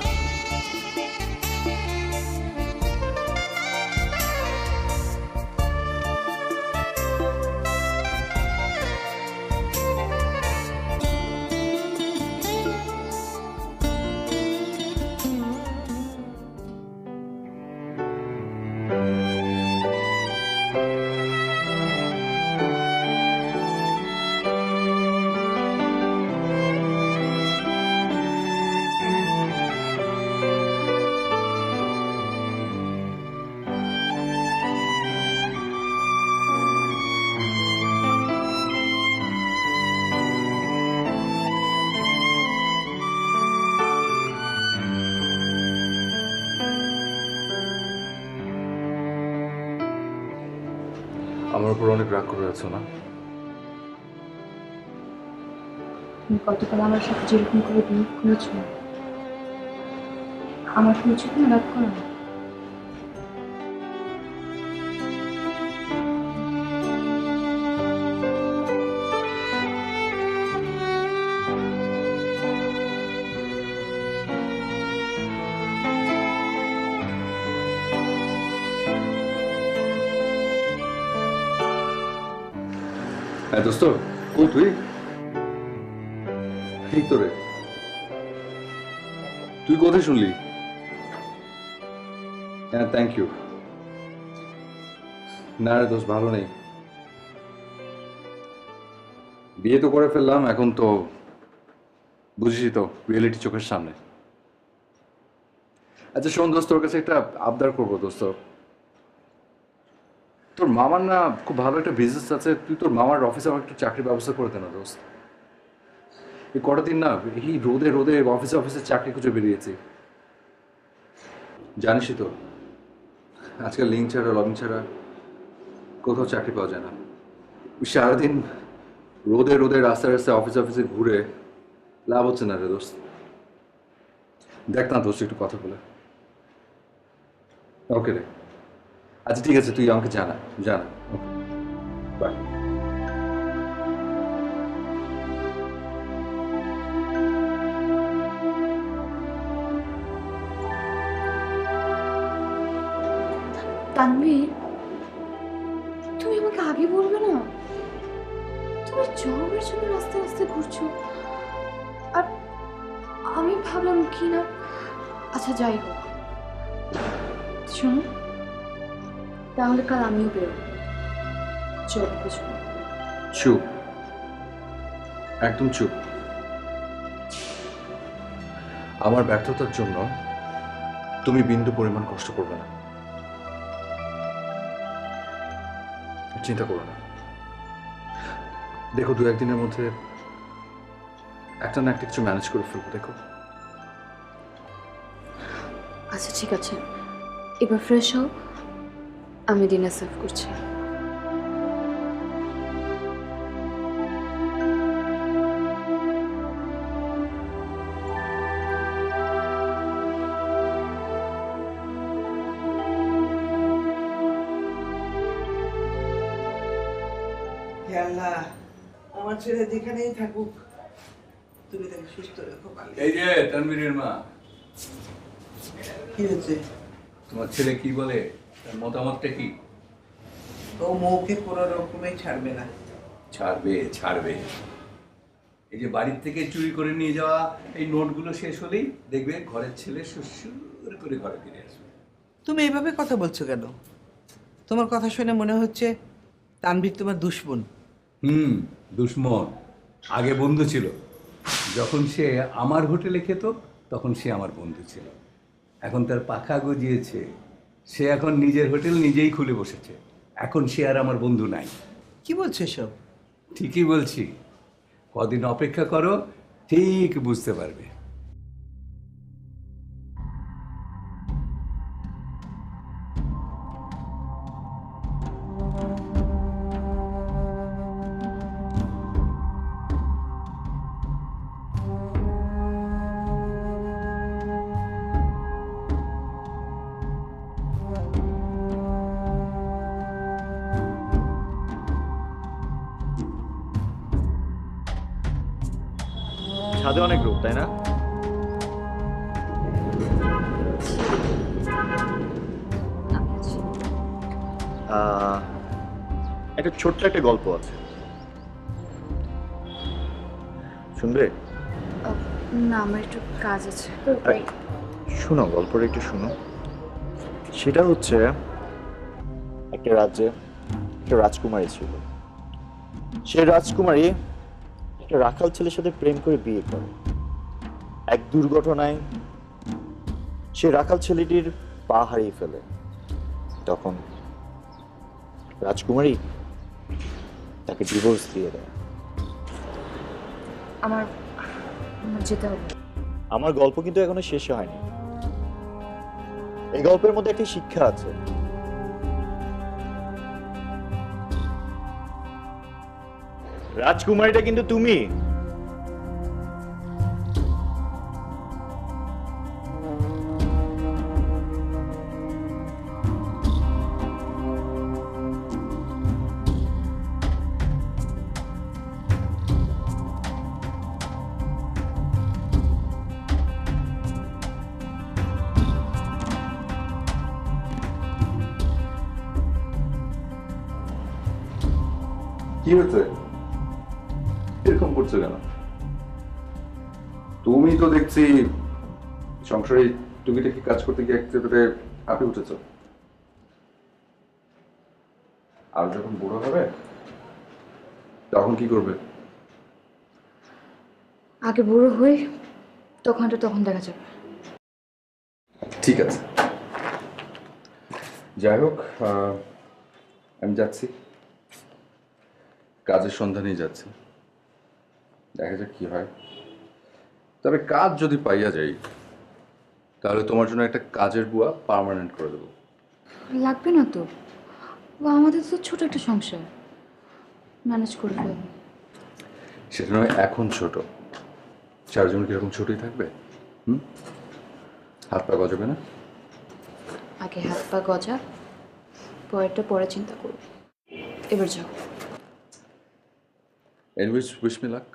আমার উপর অনেক রাগ করে আছো না? তুমি গতকাল আমার সাথে যেরকম করে বিহেভ করেছো, আমার কি উচিত না রাগ করা? হ্যাঁ দোস্ত, কই তুই? ঠিক তো রে, তুই কোথায় শুনলি? হ্যাঁ থ্যাংক ইউ। না রে দোস্ত, ভালো নেই। বিয়ে তো করে ফেললাম, এখন তো বুঝিসই তো রিয়েলিটি চোখের সামনে। আচ্ছা শোন দোস্ত, তোর কাছে একটা আবদার করবো দোস্ত। তোর মামার না খুব ভালো একটা বিজনেস আছে, তুই তোর মামার অফিসে আমার একটু চাকরির ব্যবস্থা করে দে না দোস্ত। এই কটা দিন না এই রোদে রোদে অফিসে অফিসে চাকরি খুঁজে বেরিয়েছি, জানিসই তো আজকাল লিঙ্ক ছাড়া লগিং ছাড়া কোথাও চাকরি পাওয়া যায় না। সারাদিন রোদে রোদে রাস্তায় রাস্তায় অফিসে অফিসে ঘুরে লাভ হচ্ছে না রে দোস্ত। দেখ না দোস্ত একটু কথা বলে। ওকে রে, আচ্ছা ঠিক আছে, তুই আমাকে জানা জানা। বাই। তানভীর, তুমি আমাকে আগে বলবে না? তুমি জবের জন্য রাস্তায় রাস্তায় ঘুরছো, আর আমি ভাবলাম কি না। আচ্ছা যাই হোক, শোনো তাহলে কাল আমিও বেরোবো। চলো বুঝবো। চুপ, একদম চুপ। আমার ব্যর্থতার জন্য তুমি বিন্দু পরিমাণ কষ্ট করবে না, চিন্তা করো না। দেখো দু একদিনের মধ্যে একটা না একটা কিছু ম্যানেজ করে ফেলবো। দেখো আচ্ছা ঠিক আছে, এবার ফ্রেশ হও, আমি ডিনার সার্ভ করছি। হে আল্লাহ, আমার ছেলে যেখানেই থাকুক তুমি তাকে সুস্থ রেখো। ভালো। এই যে তানভীরের মা, কি হয়েছে? তোমার ছেলে কি বলে, তার মতামতটা কি? ও মৌকে কোনো রকমে ছাড়বে না। ছাড়বে ছাড়বে। এই যে বাড়ির থেকে চুরি করে নিয়ে যাওয়া এই নোটগুলো শেষ হলেই দেখবে ঘরের ছেলে সুসুর করে ঘরে ফিরে আসবে। তুমি এইভাবে কথা বলছো কেন? তোমার কথা শুনে মনে হচ্ছে তানভীর তোমার দুশমন। দুশ্মন। আগে বন্ধু ছিল, যখন সে আমার হোটেলে খেত তখন সে আমার বন্ধু ছিল। এখন তার পাখা গজিয়েছে, সে এখন নিজের হোটেল নিজেই খুলে বসেছে, এখন সে আর আমার বন্ধু নাই। কি বলছো সব? ঠিকই বলছি, কদিন অপেক্ষা করো, ঠিক বুঝতে পারবে। ছাদে অনেক রোদ, তাই না? আমি আছি। একটা ছোট্ট একটা গল্প আছে, শুনবে? না, আমার একটু কাজ আছে। শোনো, গল্পটা একটু শোনো। সেটা হচ্ছে একটা রাজ্যে একটা রাজকুমারী ছিল। সে রাজকুমারী একটা রাখাল ছেলের সাথে প্রেম করে বিয়ে করে। এক দুর্ঘটনায় সে রাখাল ছেলেটির পা হারিয়ে ফেলে। তখন রাজকুমারী তাকে ডিভোর্স দিয়ে দেয়। আমার যেতে হবে। আমার গল্প কিন্তু এখনো শেষ হয়নি। এই গল্পের মধ্যে একটা শিক্ষা আছে। রাজকুমারীটা কিন্তু তুমি। কি হয়েছে, এরকম করছো কেন? তুমি তো দেখছি সংসারে টুকিটাকি কাজ করতে গিয়ে একেবারে হাঁপে উঠেছ। আর যখন বুড়ো হবে তখন কি করবে? আগে বুড়ো হই, তখন দেখা যাবে। ঠিক আছে, যাই হোক, আমি যাচ্ছি, কাজের সন্ধানেই যাচ্ছি, দেখা যাক কি হয়। তবে কাজ যদি পাইয়া যাই তাহলে তোমার জন্য একটা কাজের বুয়া পার্মানেন্ট করে দেবো। লাগবে না তো, ও আমাদের তো ছোট একটা সংসার, ম্যানেজ করে ফেলবো। সেটা নয় এখন ছোট, সারা জীবন কিরকম ছোটই থাকবে? হাত পা গজাবে না? আগে হাত পা গজা, পরেরটা পরে চিন্তা করব। এবার যাও। Anyways, wish me luck.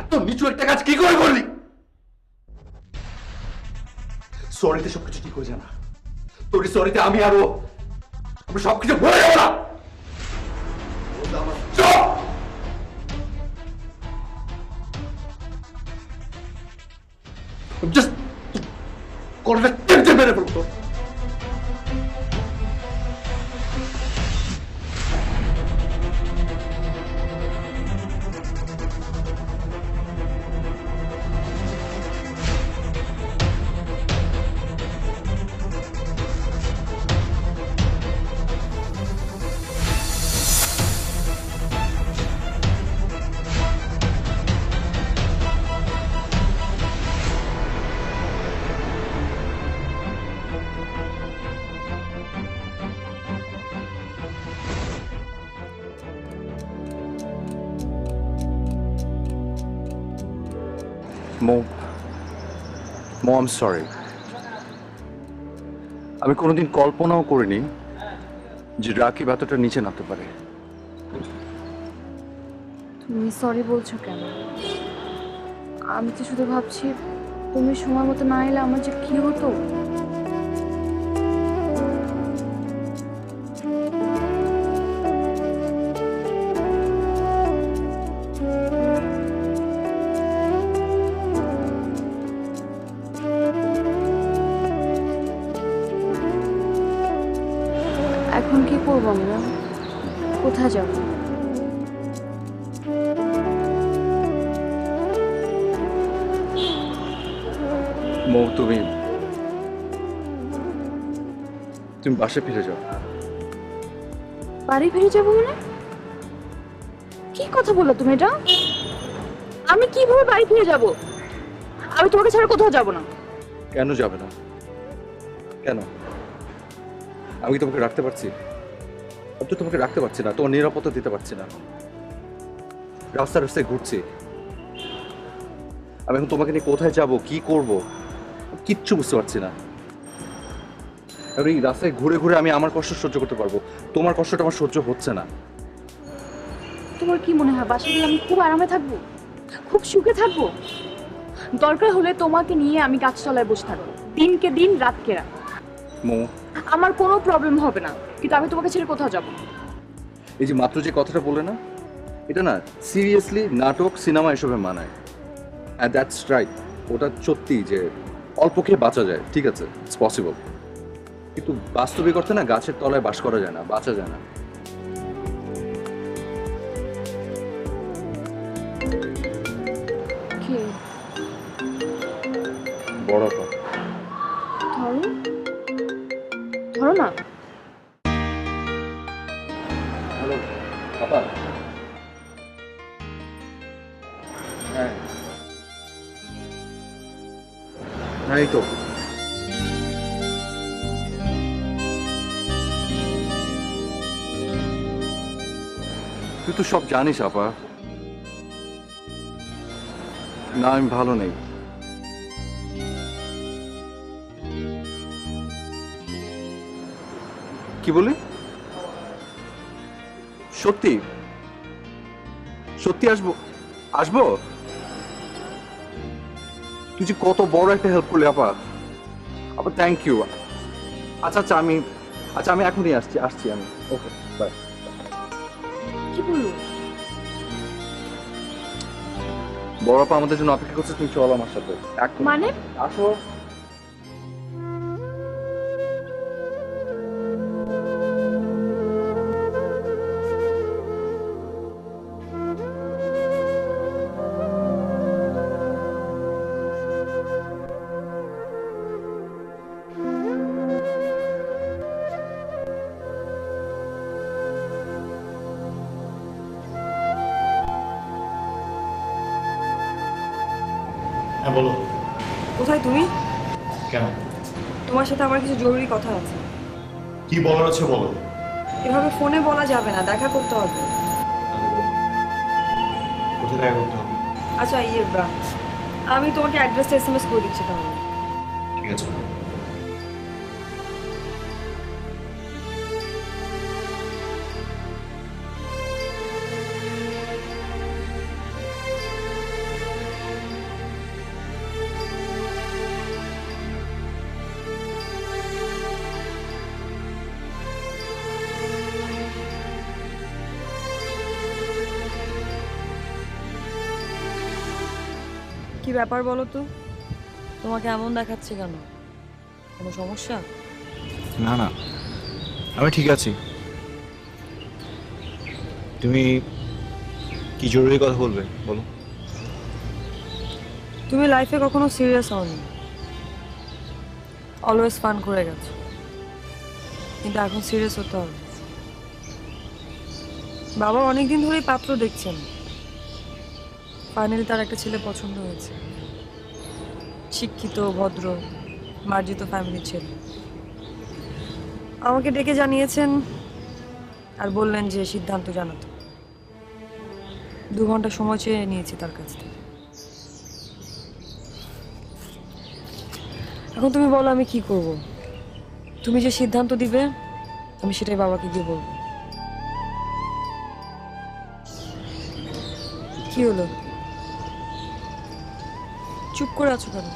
এত নিচু একটা কাজ কি করে করলি? সরিতে সবকিছু ঠিক হয়ে যায় না। তোর সরিতে আমি আরো আমরা সবকিছু ভুলে যাবো না। চুপ! জাস্ট কোনটা টেপে মেরে ফেলতো। মো, আই এম সরি। আমি কোনোদিন কল্পনাও করিনি যে রাকিব এতটা নিচে নামতে পারে। তুমি সরি বলছো কেন? আমি তো শুধু ভাবছি তুমি সময় মতো না এলে আমার যে কি হতো। এখন কি করবো আমরা? কোথায় যাবো? মো, তুমি বাসায় ফিরে যাও। বাড়ি ফিরে যাবো মানে? কি কথা বললো তুমি এটা? আমি কিভাবে বাড়ি ফিরে যাব? আমি তোমাকে ছাড়া কোথাও যাব না। কেন যাবে না? কেন? আমি তোমাকে রাখতে পারছি? আমি তো তোমাকে রাখতে পারছি না, তোমার নিরাপত্তা দিতে পারছি না। রাস্তায় রাস্তায় ঘুরছি। আমি এখন তোমাকে নিয়ে কোথায় যাব, কি করব, কিচ্ছু বুঝতে পারছি না। আর এই রাস্তায় ঘুরে ঘুরে আমি আমার কষ্ট সহ্য করতে পারবো, তোমার কষ্টটা আমার সহ্য হচ্ছে না। তোমার কি মনে হয় বাসায় গেলে আমি খুব আরামে থাকবো, খুব সুখে থাকবো? দরকার হলে তোমাকে নিয়ে আমি গাছতলায় বসে থাকবো, দিনকে দিন রাতকে রাত। মো, আমার কোনো প্রবলেম হবে না, কিন্তু আমি তোমাকে ছেড়ে কোথাও যাবো না। এই যে মাত্র যে কথাটা বলে না, এটা না সিরিয়াসলি নাটক সিনেমা এসবে মানায়। অ্যান্ড দ্যাটস রাইট, ওটা সত্যি যে অল্প খেয়ে বাঁচা যায়, ঠিক আছে, ইটস পসিবল, কিন্তু বাস্তবিক অর্থে না গাছের তলায় বাস করা যায় না, বাঁচা যায় না। কে? বড় কথা। ধরো ধরো না। Hello papa. হ্যাঁ এই তো তুই তো সব জানিস আপা। না আমি ভালো নেই। কি বলি? সত্যি সত্যি আসবো? আসবো? তুই যে কত বড় একটা হেল্প করলি আপা, আপা থ্যাংক ইউ। আচ্ছা আচ্ছা আমি এখনই আসছি আমি। Okay bye. কি বললো? বড় আপা আমাদের জন্য অপেক্ষা করছে, তুমি চলো আমার সাথে। মানে? আসো। হ্যাঁ বলো। কোথায় তুমি? কেন? তোমার সাথে আমার কিছু জরুরি কথা আছে। কি বলার আছে বলো। এভাবে ফোনে বলা যাবে না, দেখা করতে হবে। কোথায় দেখা করতে হবে? আচ্ছা আমি তোমাকে অ্যাড্রেসটা SMS করে দিচ্ছি তাহলে। ঠিক আছে। কি ব্যাপার বলো তো, তোমাকে এমন দেখাচ্ছে কেন? কোনো সমস্যা? না না, আমি ঠিক আছি। তুমি কি জরুরি কথা বলবে বলো। তুমি লাইফে কখনো সিরিয়াস হওনি, অলওয়েজ ফান করে গেছো, কিন্তু এখন সিরিয়াস হতে হবে। বাবা অনেকদিন ধরেই পাত্র দেখছেন, ফাইনালি তার একটা ছেলে পছন্দ হয়েছে, শিক্ষিত, ভদ্র, মার্জিত ফ্যামিলির ছেলে। আমাকে ডেকে জানিয়েছেন আর বললেন যে সিদ্ধান্ত জানাতে। 2 ঘন্টা সময় চেয়ে নিয়েছি তার কাছ থেকে। এখন তুমি বলো আমি কি করব? তুমি যে সিদ্ধান্ত দিবে আমি সেটাই বাবাকে গিয়ে বলবো। কি হলো, চুপ করে আছো কেন?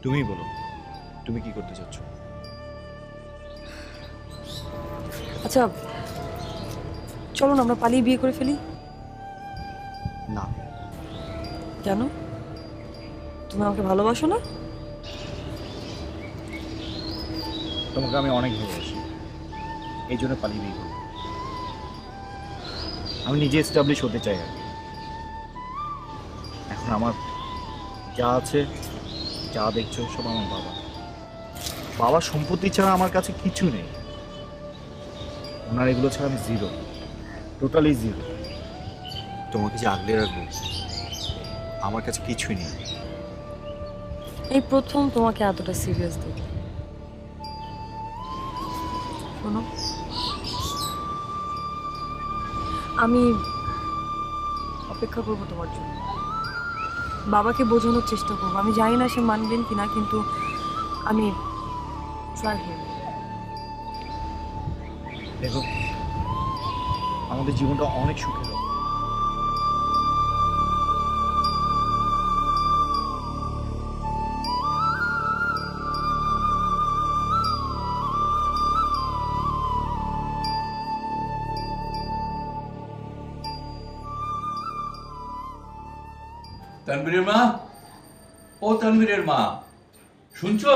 তুমি বলো, তুমি কি করতে চাচ্ছ? আচ্ছা চলো না আমরা পালিয়ে বিয়ে করে ফেলি। না। কেন? তুমি আমাকে ভালোবাসো না? তোমাকে আমি অনেক ভালোবাসি, এই জন্য পালিয়ে বিয়ে করবো। আমি নিজে এস্টাবলিশ হতে চাই আর কি। এখন আমার যা আছে, যা দেখছো সব আমার বাবার সম্পত্তি ছাড়া আমার কাছে কিছু নেই। ওনার এগুলো ছাড়া আমি জিরো, টোটালি জিরো। তোমাকে যে আগলে রাখবো আমার কাছে কিছুই নেই। এই প্রথম তোমাকে এতটা সিরিয়াস দেখি। শোনো, আমি অপেক্ষা করবো তোমার জন্য, বাবাকে বোঝানোর চেষ্টা করবো। আমি জানি না সে মানবেন কিনা, কিন্তু আমি try him. দেখো, আমাদের জীবনটা অনেক সুখের হবে। তানভীরের মা, ও তানভীরের মা, শুনছো?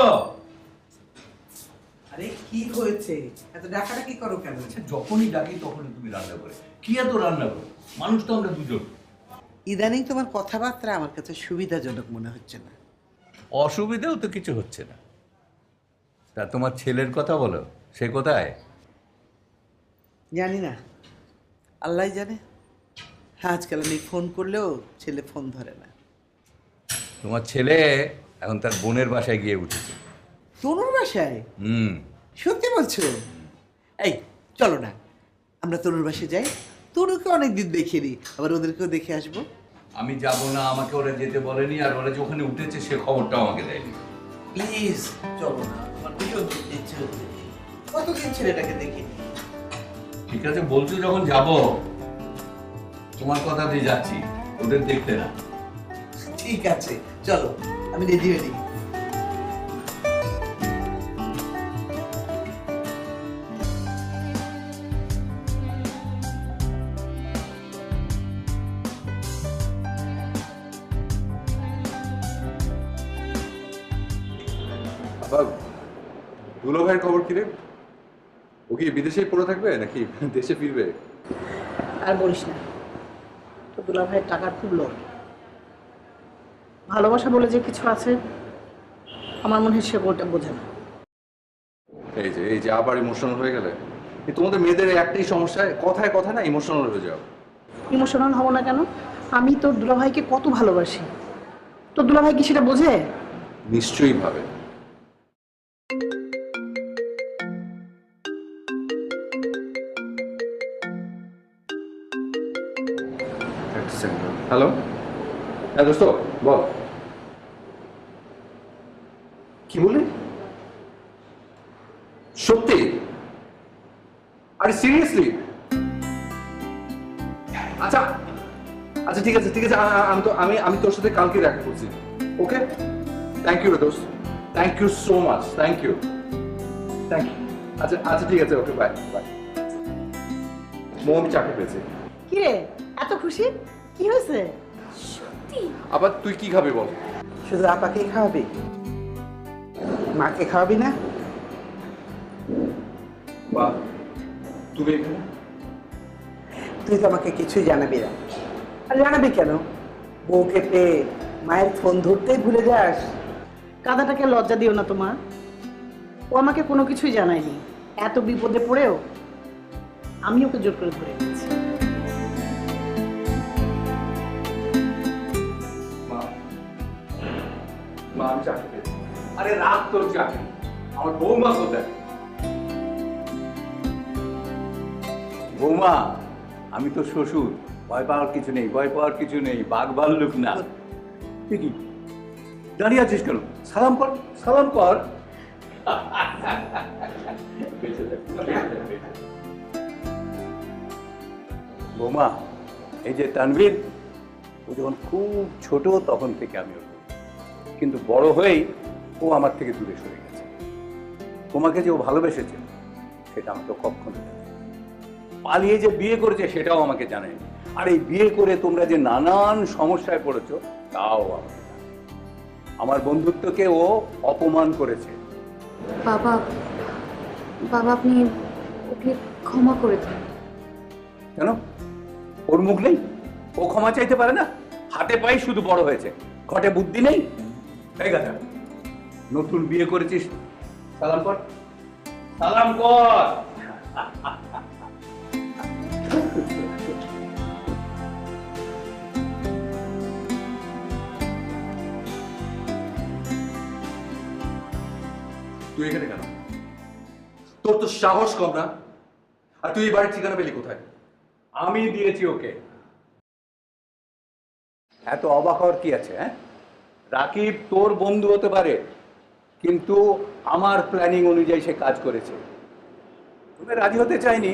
আরে কি হয়েছে, এত ডাকাডাকি করো কেন? আচ্ছা, যখনই ডাকি তখনই তুমি রান্না করে। কি এত রান্না করো? মানুষ তো আমরা দুজন। ইদানিং তোমার কথাবার্তা আমার কাছে সুবিধাজনক মনে হচ্ছে না। অসুবিধেও তো কিছু হচ্ছে না। তা তোমার ছেলের কথা বলো, সে কোথায়? জানি না, আল্লাহ জানে। হ্যাঁ, আজকাল আমি ফোন করলেও ছেলে ফোন ধরে না। তোমার ছেলে এখন তার বোনের বাসায় গিয়ে উঠেছে। তনুর বাসায়? হুম। সত্যি বলছো? এই চলো না, আমরা তনুর বাসায় যাই, তনুকে অনেকদিন দেখিনি, আবার ওদেরকেও দেখে আসবো। আমি যাব না, আমাকে ওরা যেতে বলেনি, আর ওরা যে ওখানে উঠেছে সে খবরটাও আমাকে দেয়নি। প্লিজ চলো না, আমার ভীষণ ইচ্ছে হচ্ছে, কতদিন ছেলেটাকে দেখিনি। ঠিক আছে, বলছো যখন যাব, তোমার কথা দিয়ে যাচ্ছি, ওদের দেখতে না। ঠিক আছে চলো, আমি রেডি হয়ে নিই। দুলো ভাইয়ের খবর কি রে? ও কি বিদেশেই পড়ে থাকবে নাকি দেশে ফিরবে? আর বলিস না, তো দুলা ভাইয়ের টাকার খুব লোভ। ভালোবাসা বলে যে কিছু আছে, আমার মনে হয় সে ওটা বোঝে না। এই যে আবার ইমোশনাল হয়ে গেলে। তোমাদের মেয়েদের একটাই সমস্যা, কথায় কথা না ইমোশনাল হয়ে যাও। ইমোশনাল হবো না কেন? আমি তোর দুলা ভাইকে কত ভালোবাসি, তোর দুলা ভাই কি সেটা বোঝে? নিশ্চয়ই ভাবে। হ্যালো, হ্যাঁ দোস্ত বল। কি বললি? সত্যি? আরে সিরিয়াসলি? আচ্ছা আচ্ছা ঠিক আছে ঠিক আছে, আমি তোর সাথে কালকে দেখা করছি। ওকে, থ্যাংক ইউ রে দোস্ত, thank you so much, thank you. আচ্ছা আচ্ছা ঠিক আছে, ওকে বাই বাই। আমি চাকরি পেয়েছি। কি রে এত খুশি, কি হয়েছে? আবার তুই কি খাবি বল? শুধু আপাকেই খাওয়াবি, মাকে খাওয়াবি না? বাহ, তুমি এখানে? তুই তো আমাকে কিছুই জানাবি না। আর জানাবি কেন? বউকে পেয়ে মায়ের ফোন ধরতেই ভুলে যাস। কাদাটাকে লজ্জা দিও না তোমার, ও আমাকে কোনো কিছুই জানায়নি। এত বিপদে পড়েও আমি ওকে জোর করে ধরে নিয়েছি। মা আমি চাকরি পেয়েছি। আরে রাত তোর চাকরি, আমার বৌমা কোথায়? বৌমা, আমি তো শ্বশুর, ভয় পাওয়ার কিছু নেই, ভয় পাওয়ার কিছু নেই, বাঘ ভাল্লুক না। কি দাঁড়িয়ে আছিস কেন? সালাম কর, সালাম কর। বৌমা, এই যে তানভীর, ও যখন খুব ছোট তখন থেকে আমি ওর, কিন্তু বড় হয়েই ও আমার থেকে দূরে সরে গেছে। তোমাকে যে ও ভালোবেসেছে সেটা আমাকে কখনো জানে। পালিয়ে যে বিয়ে করেছে সেটাও আমাকে জানেনি। আর এই বিয়ে করে তোমরা যে নানান সমস্যায় পড়েছো তাও আমাকে জানে। আমার বন্ধুত্বকে ও অপমান করেছে। বাবা, বাবা আপনি ওকে ক্ষমা করে দিন। কেন? ওর মুখ নেই? ও ক্ষমা চাইতে পারে না? হাতে পাই শুধু বড় হয়েছে, ঘটে বুদ্ধি নেই? এই কথা, নতুন বিয়ে করেছিস, সালাম কর, সালাম কর। তুই এখানে কেন? তোর তো সাহস কম না? আর তুই এই বাড়ির ঠিকানা পেলি কোথায়? আমি দিয়েছি ওকে। এত অবাক হওয়ার কি আছে? হ্যাঁ, রাকিব তোর বন্ধু হতে পারে, কিন্তু আমার প্ল্যানিং অনুযায়ী সে কাজ করেছে। তুমি রাজি হতে চাইনি,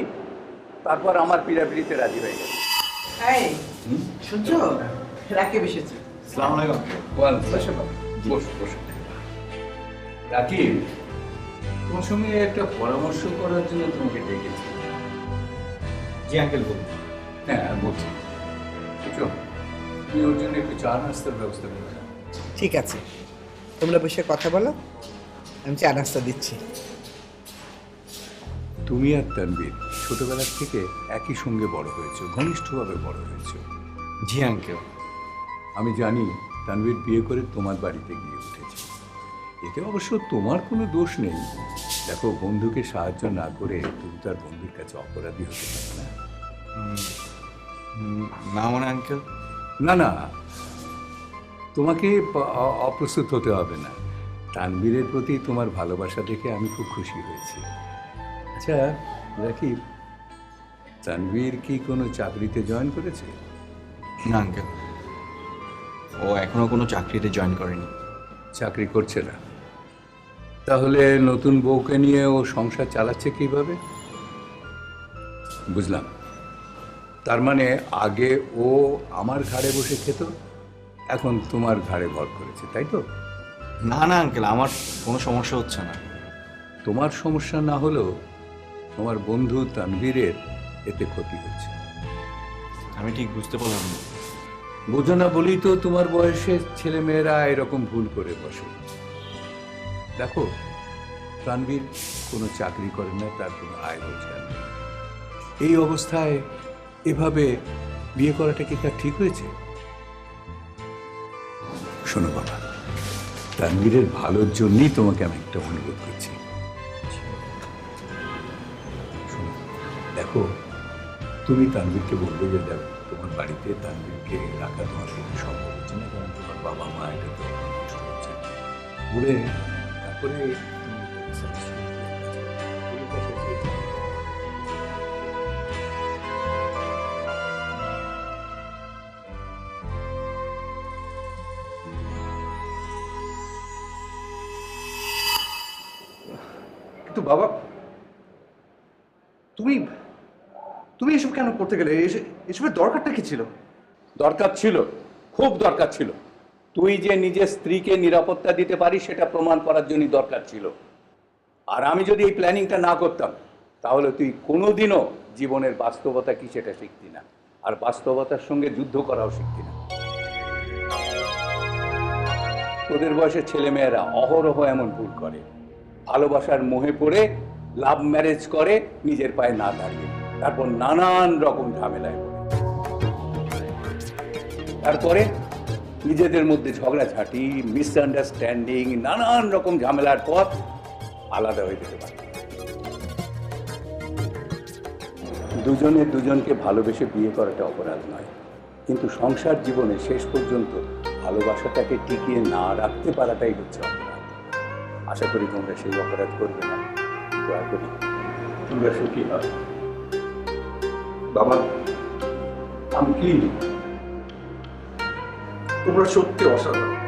তারপর আমার পিড়াপিড়িতে রাজি হয়ে গেছে। এই শুনছো, রাকিব এসেছে। আসসালামু আলাইকুম। বসো বসো। রাকিব, তোমার সঙ্গে একটা পরামর্শ করার জন্য তোমাকে ডেকেছি। জি আঙ্কেল বলুন। হ্যাঁ বলছি, বুঝছো, তুমি ওর জন্য একটু চা নাস্তার ব্যবস্থা করে দাও। ঠিক আছে, তোমরা বসে কথা বলো, আমি চা নাস্তা দিচ্ছি। তুমি আর তানবীর ছোটবেলার থেকে একই সঙ্গে বড় হয়েছো, ঘনিষ্ঠভাবে বড় হয়েছো। জি আঙ্কেল। আমি জানি তানবীর বিয়ে করে তোমার বাড়িতে গিয়ে উঠেছে, এতে অবশ্য তোমার কোনো দোষ নেই। দেখো, বন্ধুকে সাহায্য না করে তুমি তার বন্ধুর কাছে অপরাধী হতে পারো না। না মানে আঙ্কেল? না না, তোমাকে অপ্রস্তুত হতে হবে না। তানবীরের প্রতি তোমার ভালোবাসা দেখে আমি খুব খুশি হয়েছি। আচ্ছা রাকিব, তানবীর কি কোনো চাকরিতে জয়েন করেছে? না আঙ্কেল, ও এখনো কোনো চাকরিতে জয়েন করেনি। চাকরি করছে না? তাহলে নতুন বউকে নিয়ে ও সংসার চালাচ্ছে কিভাবে? বুঝলাম, তার মানে আগে ও আমার ঘাড়ে বসে খেত, এখন তোমার ঘাড়ে ভর করেছে, তাই তো? না না আঙ্কেল, আমার কোনো সমস্যা হচ্ছে না। তোমার সমস্যা না হলেও তোমার বন্ধু তানবীরের এতে ক্ষতি হচ্ছে। আমি ঠিক বুঝতে পারলাম না। বোঝো না বলেই তো তোমার বয়সের ছেলে মেয়েরা এরকম ভুল করে বসে। দেখো, তানবীর কোনো চাকরি করে না, তার কোনো আয় রোজগার নেই। এই অবস্থায় এভাবে বিয়ে করাটা কি তার ঠিক হয়েছে? শোনো বাবা, তানবীরের ভালোর জন্যই তোমাকে আমি একটা অনুরোধ করছি। শোনো, দেখো, তুমি তানবীরকে বলবে যে দেখো, তোমার বাড়িতে তানবীরকে রাখা তোমার পক্ষে সম্ভব হচ্ছে না, কারণ তোমার বাবা মা এটা তো কষ্ট হচ্ছে বলে, তারপরে কিন্তু বাবা, তুমি তুমি এসব কেন করতে গেলে? এসবের দরকারটা কি ছিল? দরকার ছিল, খুব দরকার ছিল। তুই যে নিজের স্ত্রীকে নিরাপত্তা দিতে পারিস সেটা প্রমাণ করার জন্য দরকার ছিল। আর আমি যদি এই প্ল্যানিংটা না করতাম, তাহলে তুই কোনোদিনও জীবনের বাস্তবতা কি সেটা শিখতি না, আর বাস্তবতার সঙ্গে যুদ্ধ করাও শিখতি না। তোদের বয়সের ছেলেমেয়েরা অহরহ এমন ভুল করে, ভালোবাসার মোহে পড়ে লাভ ম্যারেজ করে নিজের পায়ে না দাঁড়িয়ে, তারপর নানান রকম ঝামেলায় পড়ে, তারপরে নিজেদের মধ্যে ঝগড়াঝাঁটি, মিসআন্ডারস্ট্যান্ডিং, নানান রকম ঝামেলার পথ আলাদা হয়ে যেতে পারে। দুজনে দুজনকে ভালোবেসে বিয়ে করাটা অপরাধ নয়, কিন্তু সংসার জীবনে শেষ পর্যন্ত ভালোবাসাটাকে টিকিয়ে না রাখতে পারাটাই হচ্ছে অপরাধ। আশা করি তোমরা সেই অপরাধ করবে না। দয়া করি তোমরা সুখী হয়। বাবা, আমি কি তোমরা সত্যি অসাধারণ।